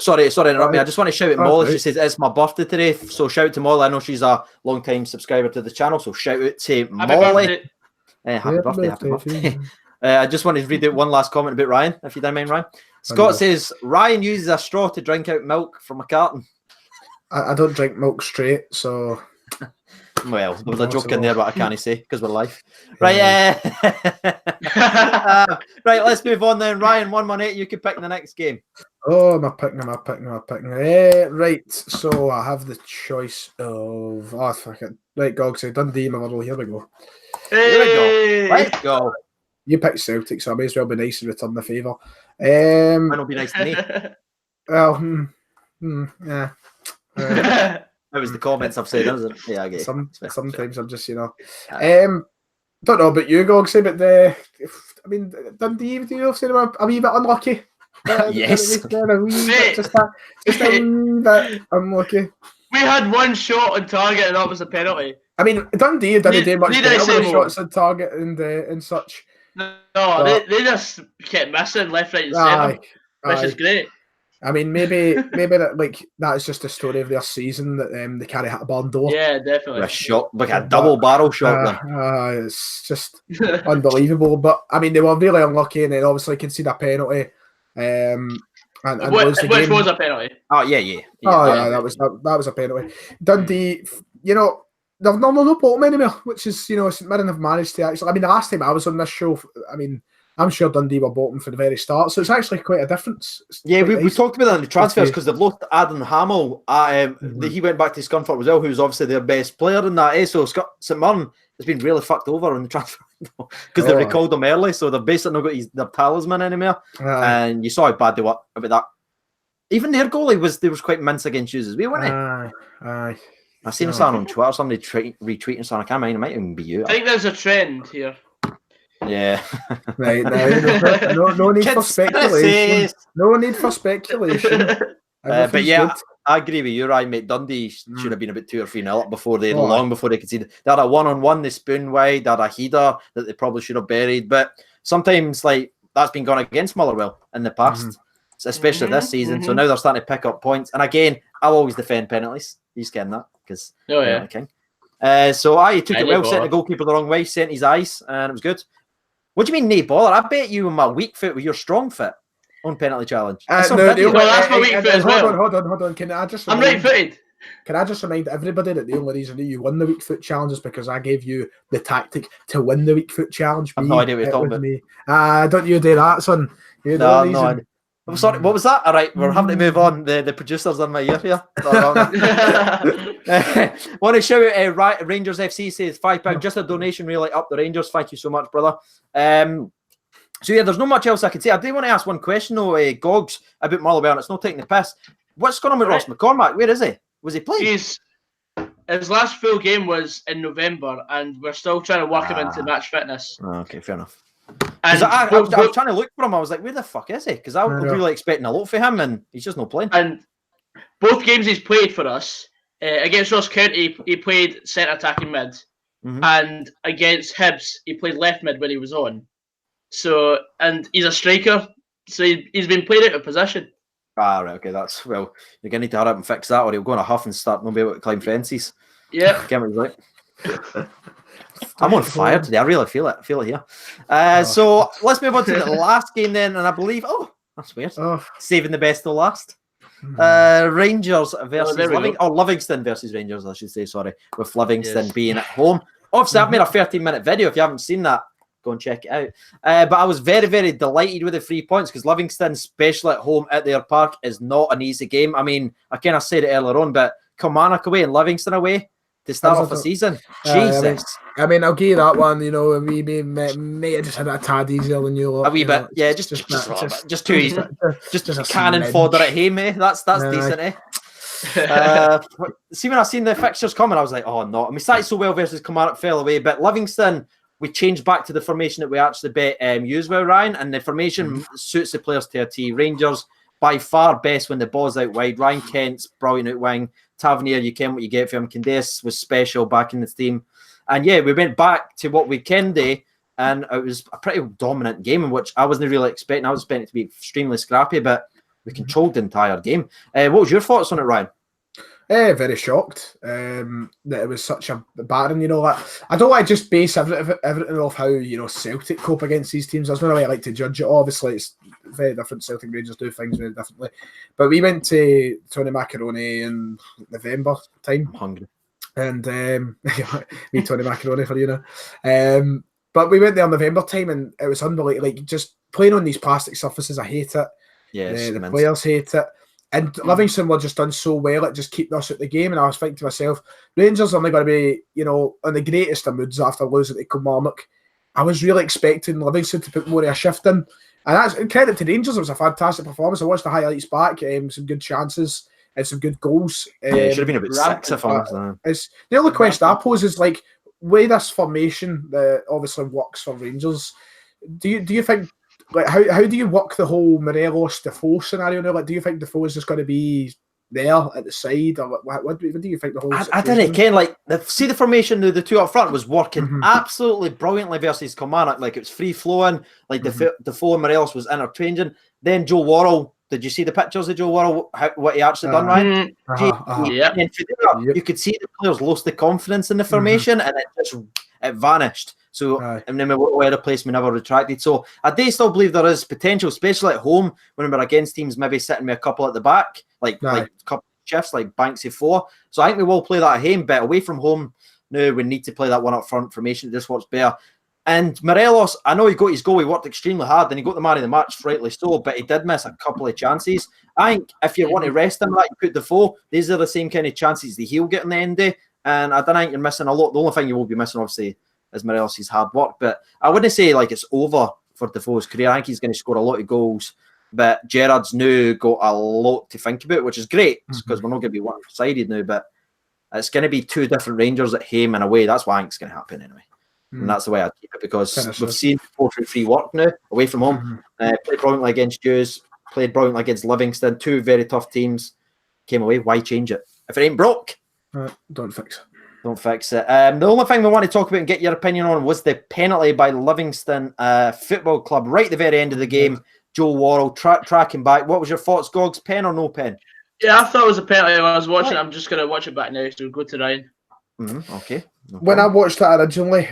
Speaker 1: Sorry to interrupt me. I just want to shout out Molly. She says it's my birthday today, so shout out to Molly. I know she's a long time subscriber to the channel, so shout out to Molly. Happy birthday. I just wanted to read out one last comment about Ryan, if you don't mind, Ryan. Scott says Ryan uses a straw to drink out milk from a carton.
Speaker 2: I don't drink milk straight, so.
Speaker 1: Well, there was a joke in there, but I can't say because we're live. Right, right. Let's move on then. Ryan, 118. You can pick the next game.
Speaker 2: Oh, am I picking? Right. So I have the choice of. Oh, fuck it. Right, Gogsy, Dundee, Motherwell. Here we go.
Speaker 1: Here we go. Let's go.
Speaker 2: You picked Celtic, so I may as well be nice and return the favour.
Speaker 1: Might not be nice to me.
Speaker 2: Well, yeah.
Speaker 1: That was the comments I've said, isn't it? Yeah, I get it.
Speaker 2: Sometimes I'm just, don't know about you, Gogsy, but I mean, Dundee, do you say they're a wee bit unlucky?
Speaker 1: Yes.
Speaker 2: Just a wee bit unlucky.
Speaker 3: We had 1 shot on target, and that was a penalty.
Speaker 2: I mean, Dundee didn't do much better with shots on target and such.
Speaker 3: No, they just kept missing left, right, and centre, which is great.
Speaker 2: I mean, maybe that is just a story of their season that they can't hit a barn door.
Speaker 3: Yeah, definitely.
Speaker 1: A shot, like a double barrel shot.
Speaker 2: It's just unbelievable. But I mean, they were really unlucky, and then obviously concede a penalty.
Speaker 3: Which was a penalty.
Speaker 1: Oh yeah.
Speaker 2: That was a penalty. Dundee, they're not bottom anymore, which is St Mirren have managed to actually. I mean, the last time I was on this show, I mean, I'm sure Dundee were bottom for the very start, so it's actually quite a difference.
Speaker 1: Yeah, we talked about that in the transfers because they've lost Adam Hamill. He went back to Scunthorpe as well, who's obviously their best player in that. So St Mirren has been really fucked over in the transfer because they recalled him early, so they've basically not got their talisman anymore. And you saw how bad they were about that. Even their goalie was quite mince against you as well, wasn't he? I seen something on Twitter, somebody retweeting something. I can't mind, it might even be you.
Speaker 3: I think there's a trend here.
Speaker 1: Yeah.
Speaker 2: Right, no need for speculation. No need for speculation.
Speaker 1: But yeah, good. I agree with you, right, mate. Dundee should have been about 2 or 3-0 up long before they conceded. They had a 1-on-1, they spoon wide, they had a header that they probably should have buried. But sometimes, like, that's been gone against Motherwell in the past, especially this season. So now they're starting to pick up points. And again, I'll always defend penalties. He's getting that because the king. So he took it well, sent the goalkeeper the wrong way, sent his eyes, and it was good. What do you mean, nay baller? I bet you in my weak foot with your strong foot on penalty challenge.
Speaker 3: That's my weak foot as well.
Speaker 2: Hold on. Can I just?
Speaker 3: I'm right-footed.
Speaker 2: Can I just remind everybody that the only reason that you won the weak foot challenge is because I gave you the tactic to win the weak foot challenge.
Speaker 1: I've no idea what you're talking
Speaker 2: about. Don't you do that, son?
Speaker 1: No. I'm sorry, what was that? All right, we're having to move on. The producer's on my ear here. Want to shout out Rangers FC says £5, just a donation, really up the Rangers. Thank you so much, brother. So yeah, there's not much else I can say. I do want to ask one question though, Gogs, about Motherwell, and it's not taking the piss. What's going on with Ross McCormack? Where is he? Was he playing?
Speaker 3: His last full game was in November, and we're still trying to work him into match fitness.
Speaker 1: Okay, fair enough. I was trying to look for him. I was like, where the fuck is he? Because I was really expecting a lot for him, and he's just not playing.
Speaker 3: And both games he's played for us, against Ross County, he played centre attacking mid, and against Hibs, he played left mid when he was on. So, and he's a striker, so he's been played out of position.
Speaker 1: Right, okay, you're going to need to hurry up and fix that, or he'll go in a huff and start not be able to climb fences.
Speaker 3: Yeah.
Speaker 1: Get what he's like. I'm on fire today. I really feel it. I feel it here. So let's move on to the last game then, and I believe that's weird. Saving the best to last. Rangers versus Livingston versus Rangers, I should say. Sorry, with Livingston being at home. Obviously, I've made a 13-minute video. If you haven't seen that, go and check it out. But I was very, very delighted with the 3 points because Livingston, especially at home at their park, is not an easy game. I mean, I kind of said it earlier on, but Kilmarnock away and Livingston away to start off the season. Jesus.
Speaker 2: I mean, I'll give you that one. You know, we may have just had a tad easier than you.
Speaker 1: A wee bit, yeah, just too easy. Just cannon fodder at home, eh? That's decent, eh? See, when I seen the fixtures coming, I was like, oh no. And we started so well versus Kilmarnock, fell away, but Livingston, we changed back to the formation that we actually bet use well, Ryan, and the formation suits the players to a T. Rangers by far best when the ball's out wide. Ryan Kent's brilliant out wing. Tavernier, you can what you get from him. Candace was special back in the team. And yeah, we went back to what we can do, and it was a pretty dominant game in which I wasn't really expecting. I was expecting it to be extremely scrappy, but we controlled the entire game. What was your thoughts on it, Ryan?
Speaker 2: Very shocked that it was such a battering. You know, like, I don't want to just base everything off how, you know, Celtic cope against these teams. There's no way I like to judge it. Obviously, it's very different. Celtic Rangers do things very differently. But we went to Tony Macaroni in November time.
Speaker 1: I'm hungry.
Speaker 2: And me, Tony Macaroni for you know. But we went there in November time, and it was unbelievable. Like, just playing on these plastic surfaces, I hate it.
Speaker 1: Yeah,
Speaker 2: the players hate it. And Livingston were just done so well at just keeping us at the game. And I was thinking to myself, Rangers are only going to be, you know, in the greatest of moods after losing to Kilmarnock. I was really expecting Livingston to put more of a shift in. And that's credit to Rangers. It was a fantastic performance. I watched the highlights back. Some good chances and some good goals.
Speaker 1: It should have been a bit 6 if I was.
Speaker 2: The only question I pose is, like, way this formation that obviously works for Rangers, do you think, like, how do you work the whole Morelos-Defoe scenario now? Like, do you think Defoe is just going to be there at the side, or what do you think the whole
Speaker 1: I don't know, Ken, like, see the formation, the two up front was working absolutely brilliantly versus Kilmarnock. Like, it was free-flowing, like Defoe and Morelos was interchanging. Then Joe Worrell, did you see the pictures of Joe Worrell, what he actually done, Ryan? You could see the players lost the confidence in the formation, and it vanished. So, and then we had a place we never retracted. So I do still believe there is potential, especially at home when we're against teams maybe sitting with a couple at the back, like a couple of shifts, like Banksy 4. So I think we will play that at home, but away from home, no, we need to play that one up front formation. This works better. And Morelos, I know he got his goal, he worked extremely hard, and he got the man of the match, rightly so, but he did miss a couple of chances. I think if you want to rest him, like you put Defoe, these are the same kind of chances that he'll get in the end day. And I don't think you're missing a lot. The only thing you will be missing, obviously, as Morelos' hard work. But I wouldn't say like it's over for Defoe's career. I think he's going to score a lot of goals. But Gerrard's now got a lot to think about, which is great because we're not going to be one-sided now. But it's going to be two different Rangers at home and away. That's what I think is going to happen anyway. And that's the way I keep it because we've seen 4-3 work now away from home. Played brilliantly against Hughes, played brilliantly against Livingston. Two very tough teams. Came away. Why change it? If it ain't broke,
Speaker 2: don't fix it.
Speaker 1: Don't fix it. The only thing we want to talk about and get your opinion on was the penalty by Livingston Football Club right at the very end of the game. Joe Worrell tracking back. What was your thoughts, Gogs? Pen or no pen?
Speaker 3: Yeah, I thought it was a penalty when I was watching it. I'm just going to watch it back now, so go to Ryan.
Speaker 1: Okay.
Speaker 2: When I watched that originally,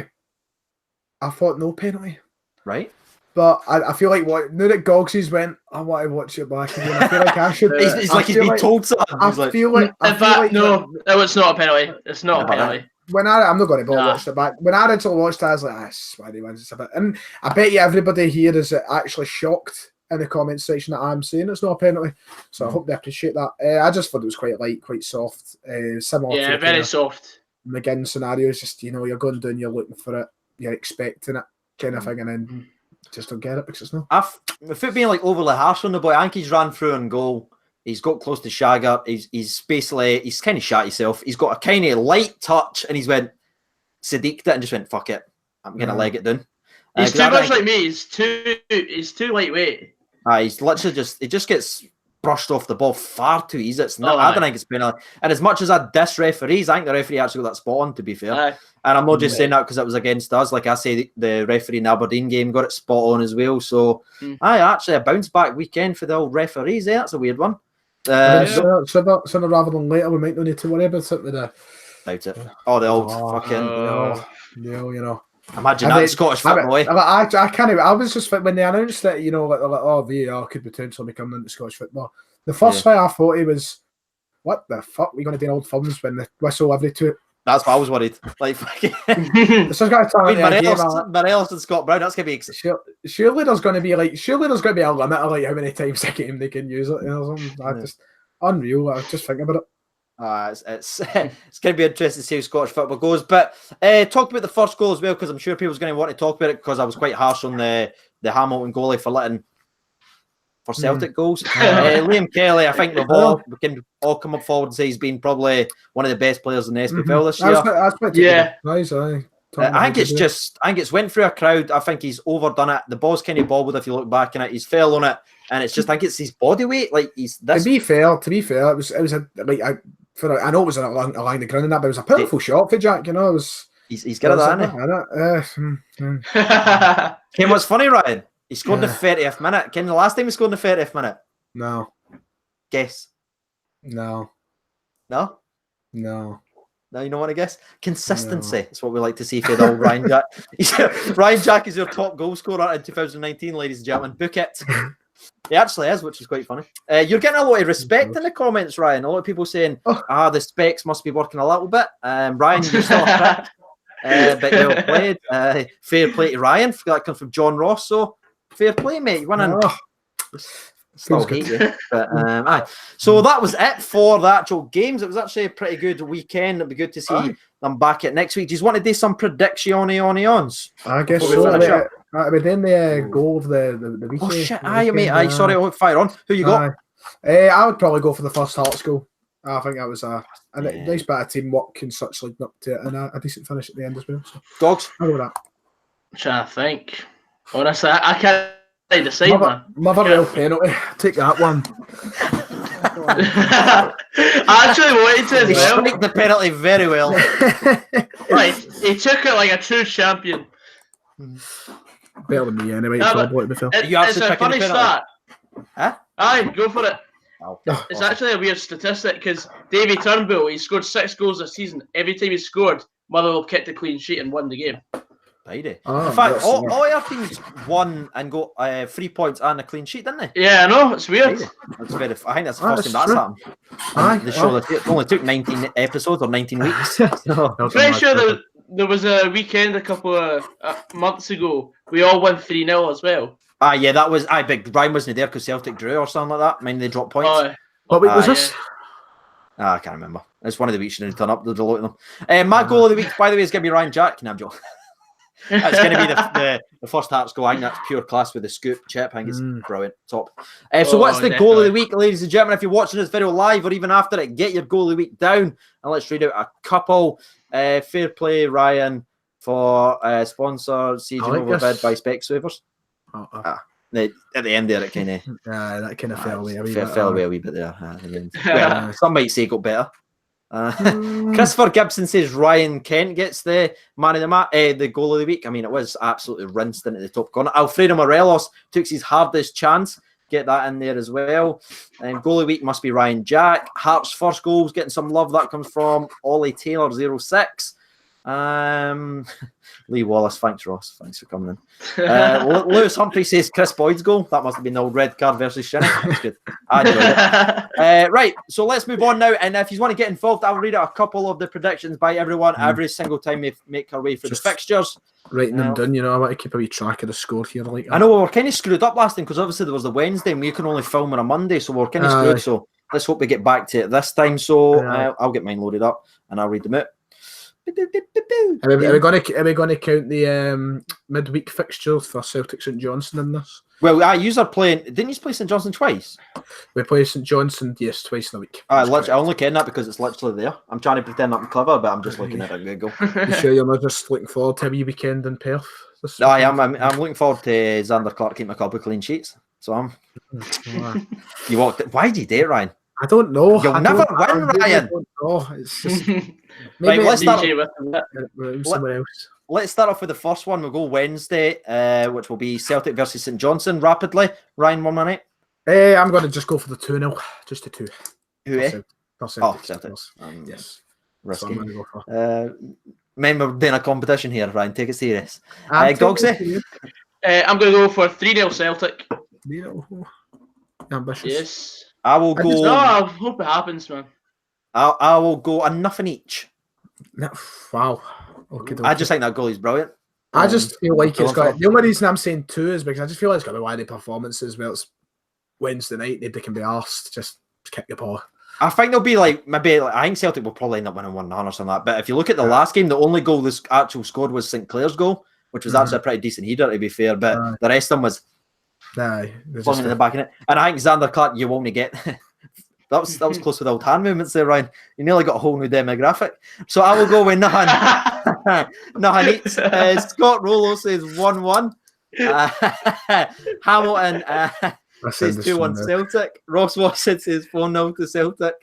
Speaker 2: I thought no penalty.
Speaker 1: Right.
Speaker 2: But I feel like now that Gogsies went, I want to watch it back again. I feel like I should.
Speaker 1: It's like he's been told something.
Speaker 3: In fact, no, it's not a penalty. It's not a penalty.
Speaker 2: I'm not going to bother watch it back. When I originally watched it, I was like, Swaddy wins. It's a bit. And I bet you everybody here is actually shocked in the comments section that I'm saying it's not a penalty. So I hope they appreciate that. I just thought it was quite light, quite soft. Similar to
Speaker 3: very soft.
Speaker 2: McGinn scenario is just, you're going down, you're looking for it, you're expecting it, kind of thing, and then just don't get it because it's not.
Speaker 1: If it being like overly harsh on the boy, I think he's ran through on goal. He's got close to Shagger. He's basically, he's kind of shat himself. He's got a kind of light touch and he's went, Sadiq'd it and just went, fuck it. I'm going to leg it down.
Speaker 3: He's too much like me. He's too lightweight.
Speaker 1: He's literally he just gets brushed off the ball far too easy. It's not, I don't think it's penalty. And as much as I diss referees, I think the referee actually got that spot on, to be fair. And I'm not just saying that because it was against us. Like I say, the referee in the Aberdeen game got it spot on as well. So, actually a bounce back weekend for the old referees. That's a weird one.
Speaker 2: Sooner rather than later, we might not need to worry about it with the.
Speaker 1: About it. Oh, the old fucking. Imagine that Scottish football.
Speaker 2: I can't. I was just when they announced that, VAR could potentially be coming into Scottish football. The first thing I thought it was, what the fuck? We're going to do old thumbs when the whistle every two.
Speaker 1: That's what I was worried. Like,
Speaker 2: this is going to turn
Speaker 1: Morelos and Scott Brown. That's going to be
Speaker 2: surely there's going to be a limit of like how many times a game they can use it. Just unreal. I was just thinking about it.
Speaker 1: It's going to be interesting to see how Scottish football goes. But talk about the first goal as well, because I'm sure people's going to want to talk about it because I was quite harsh on the Hamilton goalie for Celtic goals. Liam Kelly, I think we can all come up forward and say he's been probably one of the best players in the SPFL this year.
Speaker 2: Nice,
Speaker 1: I think it's went through a crowd. I think he's overdone it. The ball's kind of bobbled if you look back in it. He's fell on it, and it's just, I think it's his body weight. Like he's this.
Speaker 2: To be fair, it was I know it was along the ground and that, but it was a pitiful shot for Jack. It was.
Speaker 1: He's got that, isn't he? What's funny, Ryan? He scored in the 30th minute. Ken, the last time he scored in the 30th minute?
Speaker 2: No.
Speaker 1: Guess.
Speaker 2: No.
Speaker 1: No?
Speaker 2: No.
Speaker 1: No, you don't want to guess? Consistency. That's what we like to see for the old Ryan Jack. Ryan Jack is your top goal scorer in 2019, ladies and gentlemen. Book it. He actually is, which is quite funny. You're getting a lot of respect in the comments, Ryan. A lot of people saying, the specs must be working a little bit. Ryan, you're still a prick. But well played. Fair play to Ryan. That comes from John Ross. So, fair play, mate. You won. Still hate you. But, so that was it for the actual games. It was actually a pretty good weekend. It'd be good to see them back at next week. Do you want to do some prediction-ons?
Speaker 2: I guess so. We're doing the goal of the weekend.
Speaker 1: Oh shit! Mate. Sorry, I'll fire on. Who you got?
Speaker 2: I would probably go for the first Hearts goal. I think that was a nice bit of teamwork and such leading up to it, and a decent finish at the end as well. So.
Speaker 1: Dogs?
Speaker 2: I'll go with that.
Speaker 3: I'm trying to think. Honestly, I can't decide, man.
Speaker 2: Motherwell penalty. Take that one.
Speaker 3: I actually wanted to as well.
Speaker 1: He took the penalty very well.
Speaker 3: Right, he took it like a true champion.
Speaker 2: Better than me anyway.
Speaker 3: It's a funny stat.
Speaker 1: Huh?
Speaker 3: Aye, go for it.
Speaker 1: Oh,
Speaker 3: it's actually a weird statistic because Davy Turnbull, he scored 6 goals this season. Every time he scored, Motherwell kept a clean sheet and won the game.
Speaker 1: In fact, all our teams won and got 3 points and a clean sheet, didn't they?
Speaker 3: Yeah, I know. It's weird.
Speaker 1: That's very. I think that's the first time that's happened. The show only took 19 episodes or 19 weeks.
Speaker 3: Pretty sure there was a weekend a couple of months ago. We all won 3-0 as well.
Speaker 1: Yeah, that was. Big Brian wasn't there because Celtic drew or something like that. I mean, they dropped points.
Speaker 2: What week was this?
Speaker 1: I can't remember. It's one of the weeks you didn't turn up. There's a lot of them. My goal of the week, by the way, is going to be Ryan Jack. No, I'm joking. That's going to be the first Hearts goal. I think that's pure class with the scoop chip. I think it's brilliant. Top. So what's the goal of the week, ladies and gentlemen? If you're watching this video live or even after it, get your goal of the week down and let's read out a couple. Fair play, Ryan, for sponsor CJ Overbid by Specsavers. At the end there, it kind of
Speaker 2: that kind of fell away a wee
Speaker 1: bit there. Well, some might say it got better. Christopher Gibson says Ryan Kent gets the man of the match, the goal of the week. I mean, it was absolutely rinsed into the top corner. Alfredo Morelos took his hardest chance. Get that in there as well. And goal of the week must be Ryan Jack. Hearts' first goals getting some love. That comes from Ollie Taylor 06. Lee Wallace, thanks Ross, thanks for coming in. Lewis Humphrey says Chris Boyd's goal. That must have been the old red card versus Shinnie. That's good. I enjoyed it. Right, so let's move on now. And if you want to get involved, I'll read out a couple of the predictions by everyone every single time we make our way through the fixtures.
Speaker 2: Writing them down, I want to keep a wee track of the score here.
Speaker 1: I know we were kind of screwed up last time because obviously there was the Wednesday and we can only film on a Monday, so we're kind of screwed. So let's hope we get back to it this time. So I'll get mine loaded up and I'll read them out.
Speaker 2: Are we going to count the midweek fixtures for Celtic St Johnstone in this?
Speaker 1: Well, you are playing. Didn't you play St Johnstone twice?
Speaker 2: We play St Johnstone, yes, twice in a week.
Speaker 1: I only ken that because it's literally there. I'm trying to pretend I'm clever, but I'm just looking at it. Google.
Speaker 2: You sure you're not just looking forward to a wee weekend in Perth?
Speaker 1: No, I am. I'm looking forward to Xander Clark keeping a couple of clean sheets. So I'm. You walked. Why did you do it, Ryan?
Speaker 2: I don't know.
Speaker 1: You'll never win, Ryan.
Speaker 2: It's just
Speaker 1: maybe let's start. Let's start off with the first one. We'll go Wednesday, which will be Celtic versus St Johnstone. Rapidly, Ryan, 1 minute.
Speaker 2: I'm going to just go for the 2-0, just a 2.
Speaker 1: Who? Celtic.
Speaker 2: Yes.
Speaker 1: Risky.
Speaker 2: So I'm going to go for.
Speaker 1: Remember, doing a competition here, Ryan. Take it serious. Gogsy?
Speaker 3: I'm going to go for 3-0 Celtic.
Speaker 2: 3-0. Ambitious.
Speaker 3: Yes.
Speaker 1: I will go.
Speaker 3: No, I hope it happens, man.
Speaker 1: I will go a nothing each.
Speaker 2: Wow. Okay.
Speaker 1: I just think that goal is brilliant.
Speaker 2: I just feel like it's got. The only reason I'm saying 2 is because I just feel like it's got to be one of the performances. Well, it's Wednesday night. They can be asked. Just kick your paw.
Speaker 1: I think they'll be I think Celtic will probably end up winning 1-0 or something like that. But if you look at the last game, the only goal this actual scored was St Clair's goal, which was actually a pretty decent header, to be fair. But the rest of them was. Flung in the back of it. And I think Xander Clark, you won't get. that was close with old hand movements there, Ryan. You nearly got a whole new demographic. So I will go with nothing eats. Scott Rollo says 1-1. Hamilton says 2-1 Celtic. Ross Watson says 4-0 to Celtic.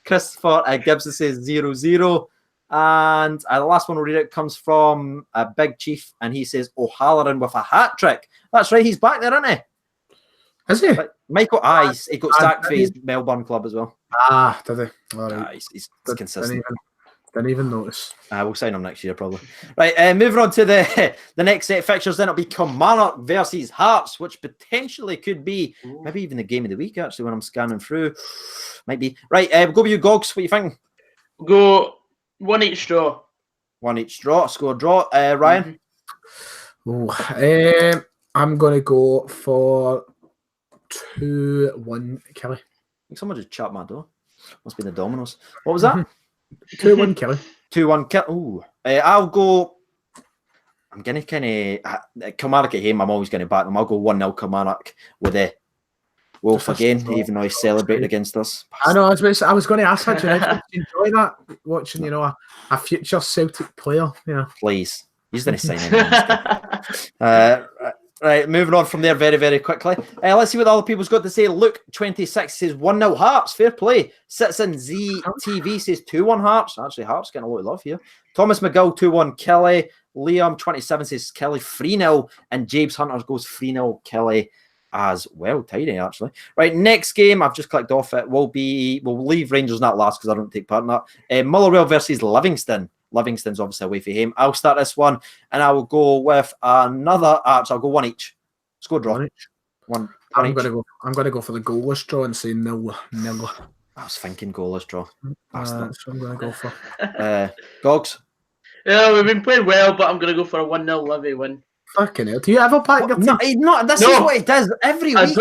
Speaker 1: Christopher Gibson says 0-0. And the last one we'll read out comes from Big Chief, and he says O'Halloran with a hat trick. That's right, he's back there, isn't he?
Speaker 2: Is he?
Speaker 1: Michael he got sacked for his Melbourne club as well.
Speaker 2: Did he? All right.
Speaker 1: He's consistent.
Speaker 2: Didn't even notice.
Speaker 1: We'll sign him next year, probably. Right, moving on to the next set of fixtures, then it'll be Kilmarnock versus Hearts, which potentially could be maybe even the game of the week, actually, when I'm scanning through. Might be. Right, we'll go with you, Gogs. What are you thinking?
Speaker 3: Go 1 each draw.
Speaker 1: 1 each draw. Score draw. Ryan?
Speaker 2: I'm going to go for 2-1 Kelly.
Speaker 1: I think someone just chapped my door. Must be the Dominoes. What was that?
Speaker 2: 2-1 Kelly.
Speaker 1: 2-1 Kelly. Ooh. I'll go. I'm going to kind of. Kilmarnock at home, I'm always going to back them. I'll go 1-0 Kilmarnock with a Wolf again, even though he celebrated against us.
Speaker 2: I know. I was going to ask how do you enjoy that? Watching, a future Celtic player. Yeah.
Speaker 1: Please. He's going to sign in. Right, moving on from there very, very quickly. Let's see what the other people's got to say. Luke 26 says 1-0 Hearts. Fair play. Citizen ZTV says 2-1 Hearts. Actually, Hearts getting a lot of love here. Thomas McGill 2-1 Kelly. Liam 27 says Kelly 3-0. And James Hunter goes 3-0 Kelly as well. Tidy, actually. Right, next game, I've just clicked off it. We'll leave Rangers not last because I don't take part in that. Motherwell versus Livingston. Livingston's obviously away for him. I'll start this one, and I will go with another arch. I'll go 1 each. Score draw.
Speaker 2: 1 each. I'm gonna go for the goalless draw and say 0-0.
Speaker 1: I was thinking goalless draw.
Speaker 2: That's what I'm gonna go for.
Speaker 1: Gogs.
Speaker 3: Yeah, we've been playing well, but I'm gonna go for a 1-0 Livy win.
Speaker 2: Fucking hell! Do you ever pack your team?
Speaker 1: No, this is what he does every week.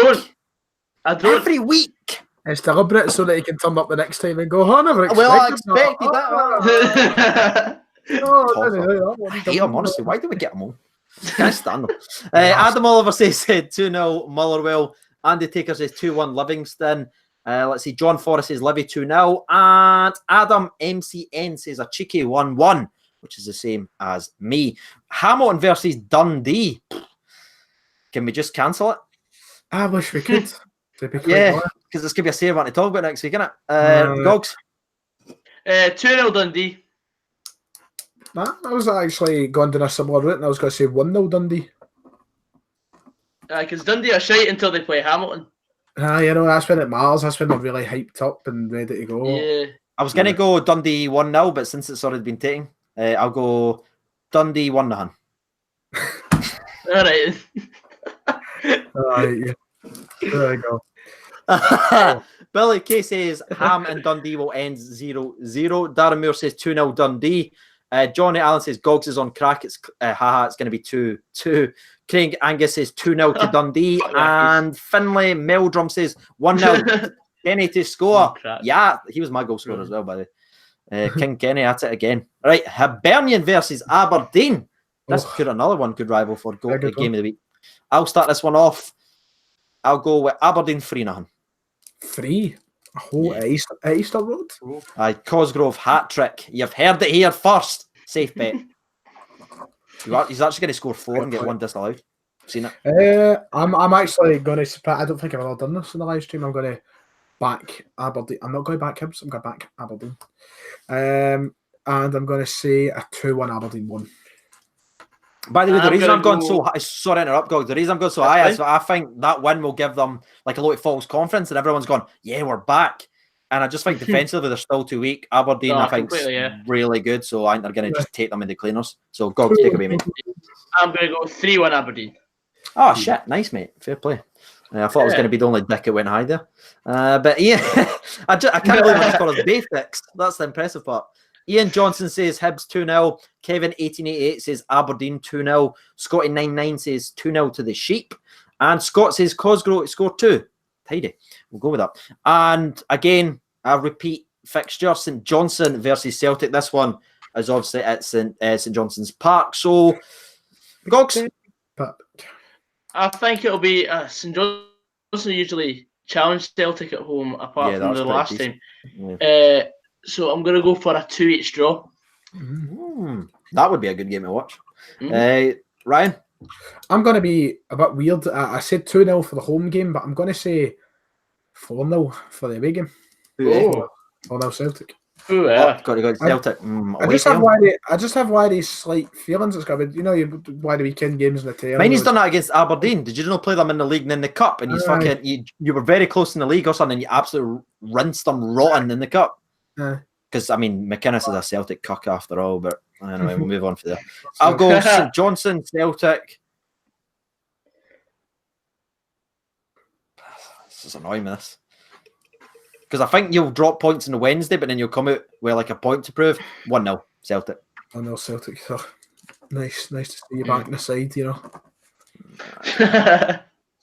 Speaker 3: I don't.
Speaker 1: Every week.
Speaker 2: It's deliberate so that he can turn up the next time and go, I never expected
Speaker 1: I expected that.
Speaker 2: I
Speaker 1: hate him, honestly. Why do we get him all? Can't stand them. Adam Oliver says 2-0 Motherwell. Andy Taker says 2-1 Livingston. Let's see, John Forrest says Livy 2-0. And Adam MCN says a cheeky 1-1, which is the same as me. Hamilton versus Dundee. Can we just cancel it?
Speaker 2: I wish we could.
Speaker 1: Yeah, because it's going to be a save I want to talk about next week, isn't it? Gogs?
Speaker 3: 2-0 Dundee.
Speaker 2: Nah, I was actually going down a similar route and I was going to say 1-0 Dundee.
Speaker 3: Because Dundee are shite until they play Hamilton.
Speaker 2: That's when it matters. That's when they're really hyped up and ready to go.
Speaker 3: Yeah.
Speaker 1: I was going to go Dundee 1-0, but since it's already been taken, I'll go Dundee 1-0.
Speaker 3: All right.
Speaker 2: Yeah. There we go.
Speaker 1: Billy K says Ham and Dundee will end 0-0. Darren Moore says 2-0 Dundee. Johnny Allen says Gogs is on crack. It's it's going to be 2-2. Craig Angus says 2-0 to Dundee. And Finlay Meldrum says 1-0. Kenny to score. Yeah, he was my goal scorer as well, by the way. King Kenny at it again. Right, Hibernian versus Aberdeen. This could another one could rival for game of the week. I'll start this one off. I'll go with Aberdeen 3-0.
Speaker 2: 3? A whole at Easter Road?
Speaker 1: Cosgrove hat-trick. You've heard it here first. Safe bet. He's actually going to score 4 and get 1 disallowed. Seen it?
Speaker 2: I'm actually going to... I don't think I've ever done this in the live stream. I'm going to back Aberdeen. I'm not going to back Hibs. I'm going to back Aberdeen. And I'm going to say a 2-1 Aberdeen 1.
Speaker 1: By the way, the reason I'm going so high, sorry to interrupt, Gog, the reason I'm going so high is I think that win will give them like a lot of false confidence and everyone's gone, yeah, we're back. And I just think defensively they're still too weak. Aberdeen, I think, is really good, so I think they're going to just take them into cleaners. So, Gog, take away, mate.
Speaker 3: I'm going to go 3-1 Aberdeen.
Speaker 1: Oh, shit. Nice, mate. Fair play. I thought I was going to be the only dick that went high there. But, yeah, I can't believe I scored basics. That's the impressive part. Ian Johnson says Hibs 2-0. Kevin 1888 says Aberdeen 2-0. Scotty 99 says 2-0 to the Sheep. And Scott says Cosgrove scored 2. Tidy. We'll go with that. And again, a repeat fixture, St Johnstone versus Celtic. This one is obviously at St Johnston's Park. So, Gogs?
Speaker 3: I think it'll be St Johnstone usually challenge Celtic at home apart from the last time. Yeah. So I'm going to go for a 2-each draw.
Speaker 1: That would be a good game to watch. Ryan?
Speaker 2: I'm going to be a bit weird. I said 2-0 for the home game, but I'm going to say 4-0 for the away game. 4-0 Celtic.
Speaker 1: Got to go to Celtic.
Speaker 2: I just have why slight feelings. It's got to be, why the weekend games in the tail.
Speaker 1: Mine's done that against Aberdeen. Did you not play them in the league and in the cup? And you were very close in the league or something, and you absolutely rinsed them rotten in the cup. Because, McInnes is a Celtic cuck after all, but anyway, we'll move on from there. I'll go St Johnstone, Celtic. This is annoying, this. Because I think you'll drop points on the Wednesday, but then you'll come out with like a point to prove. 1-0, Celtic.
Speaker 2: 1-0 Celtic. So nice to see you back in the side,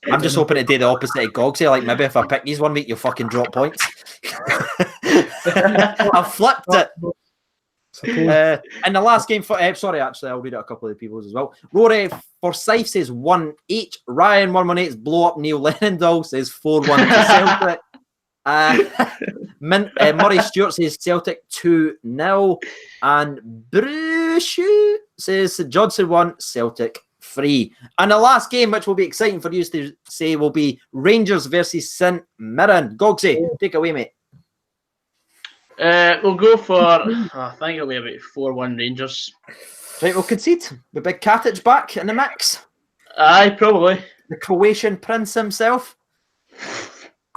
Speaker 1: I'm just hoping to do the opposite of Gogsy. Like maybe if I pick these one week, you'll fucking drop points. I flipped it. In the last game for sorry, actually, I'll read out a couple of the people's as well. Rory Forsyth says 1 each. Ryan 118's blow up Neil Lennon doll says 4-1 to Celtic. Murray Stewart says Celtic 2-0. And Bruce says St Johnstone 1, Celtic 3. And the last game, which will be exciting for you to say, will be Rangers versus St Mirren. Gogsy, take away, mate.
Speaker 3: We'll go for, I think it'll be about 4-1 Rangers.
Speaker 1: Right, we'll concede. With Big Katic back in the mix.
Speaker 3: Aye, probably.
Speaker 1: The Croatian prince himself.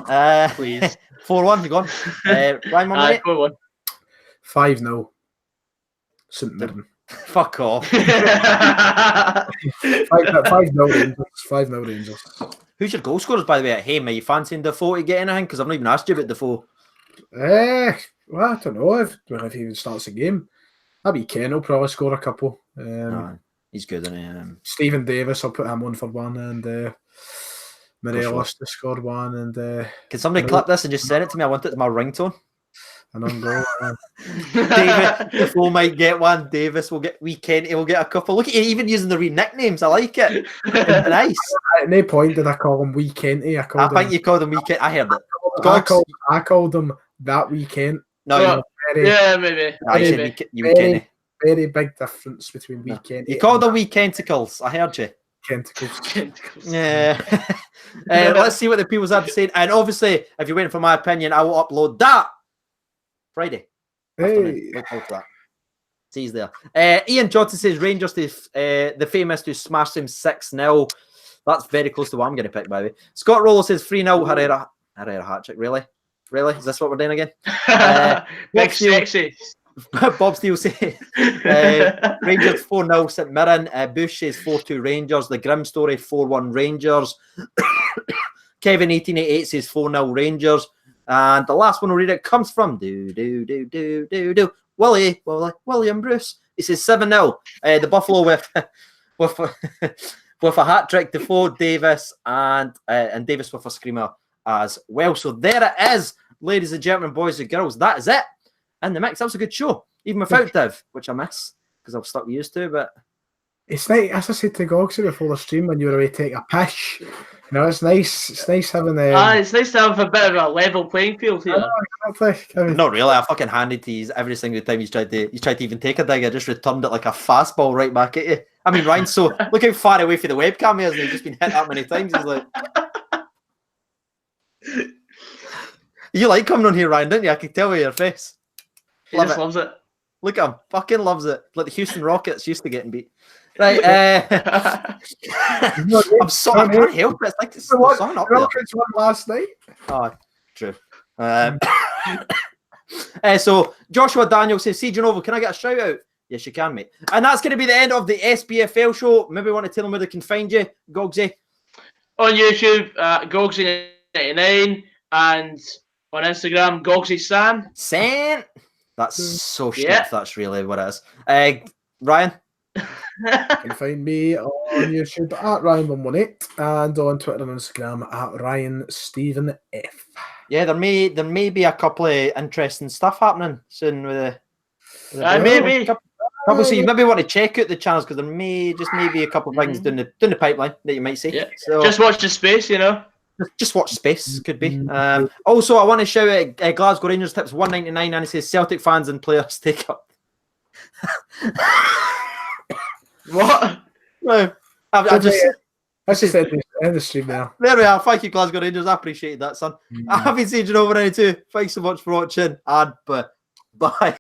Speaker 3: Please.
Speaker 1: 4-1, you gone. Ryan,
Speaker 3: Aye, 4-1.
Speaker 2: 5-0. St Mirren.
Speaker 1: Fuck off.
Speaker 2: 5-0 Rangers. 5-0 Rangers.
Speaker 1: Who's your goal scorers, by the way, at Hame? Are you fancying Defoe to get anything? Because I've not even asked you about Defoe.
Speaker 2: Well, I don't know if he even starts the game. Maybe Ken will probably score a couple.
Speaker 1: He's good, isn't he?
Speaker 2: Stephen Davis, I'll put him on for 1, and Morelos to score 1. And
Speaker 1: can somebody clip this and just send it to me? I want it to my ringtone.
Speaker 2: an own goal.
Speaker 1: David Defoe might get one. Davis will get. Wee Kenty will get a couple. Look at you, even using the wee nicknames. I like it. Nice.
Speaker 2: At no point did I call him Wee Kenty.
Speaker 1: I think you called him Wee Kenty. I heard it.
Speaker 2: I called him that weekend.
Speaker 1: No,
Speaker 3: maybe.
Speaker 2: Very big difference between weekend.
Speaker 1: You called them weekendicles. I heard you.
Speaker 2: Tentacles.
Speaker 1: Yeah. Let's see what the people's had to say. And obviously, if you're waiting for my opinion, I will upload that Friday.
Speaker 2: Hey.
Speaker 1: Look forward to that. See he's there. Ian Johnson says Rangers, the famous, to smash them 6-0. That's very close to what I'm going to pick, by the way. Scott Rollo says 3-0. Herrera hat-trick. Really? Is this what we're doing again?
Speaker 3: Big sexy.
Speaker 1: Bob Steele says Rangers 4-0 St Mirren. Bush says 4-2 Rangers. The Grim Story 4-1 Rangers. Kevin 1888 says 4-0 Rangers. And the last one we'll read it comes from William Bruce. He says 7-0. The Buffalo with a hat trick, Defoe, Davis, and Davis with a screamer as well. So there it is, ladies and gentlemen, boys and girls. That is it. In the mix. That was a good show, even without Div, which I miss because I've stuck used to. But
Speaker 2: it's nice, as I said to Gogsy before the stream, when you were away to take a pish. You know, it's nice. It's nice having
Speaker 3: it's nice to have a bit of a level playing field here.
Speaker 1: Not really. I fucking handed to you every single time he's tried to even take a dig. I just returned it like a fastball right back at you. I mean, Ryan's so look how far away from the webcam he is, and he's just been hit that many times. He's like, you like coming on here, Ryan, didn't you? I can tell by your face.
Speaker 3: He just loves it.
Speaker 1: Look at him, fucking loves it. Like the Houston Rockets used to getting beat. Right, I'm sorry, I can't help it. It's like the sun up there.
Speaker 2: Rockets won last night.
Speaker 1: Oh, true. So Joshua Daniel says, "See, Genova, can I get a shout out?" Yes, you can, mate. And that's going to be the end of the SPFL show. Maybe you want to tell them where they can find you, Gogsy.
Speaker 3: On YouTube, Gogsy99, and on Instagram, Gogsy San.
Speaker 1: That's so shit. That's really what it is. Ryan?
Speaker 2: You can find me on YouTube at Ryan118 and on Twitter and Instagram at RyanStephenF.
Speaker 1: Yeah, there may be a couple of interesting stuff happening soon with the
Speaker 3: maybe.
Speaker 1: So you maybe want to check out the channels because there may be a couple of things down the pipeline that you might see.
Speaker 3: Yeah.
Speaker 1: So
Speaker 3: just watch the space, you know.
Speaker 1: Just watch space, could be. Also, I want to shout out Glasgow Rangers tips 199, and it says Celtic fans and players take up.
Speaker 3: What?
Speaker 1: No, I just
Speaker 2: said in the stream now.
Speaker 1: There we are. Thank you, Glasgow Rangers. I appreciate that, son. I haven't seen you over 92. Thanks so much for watching, and bye.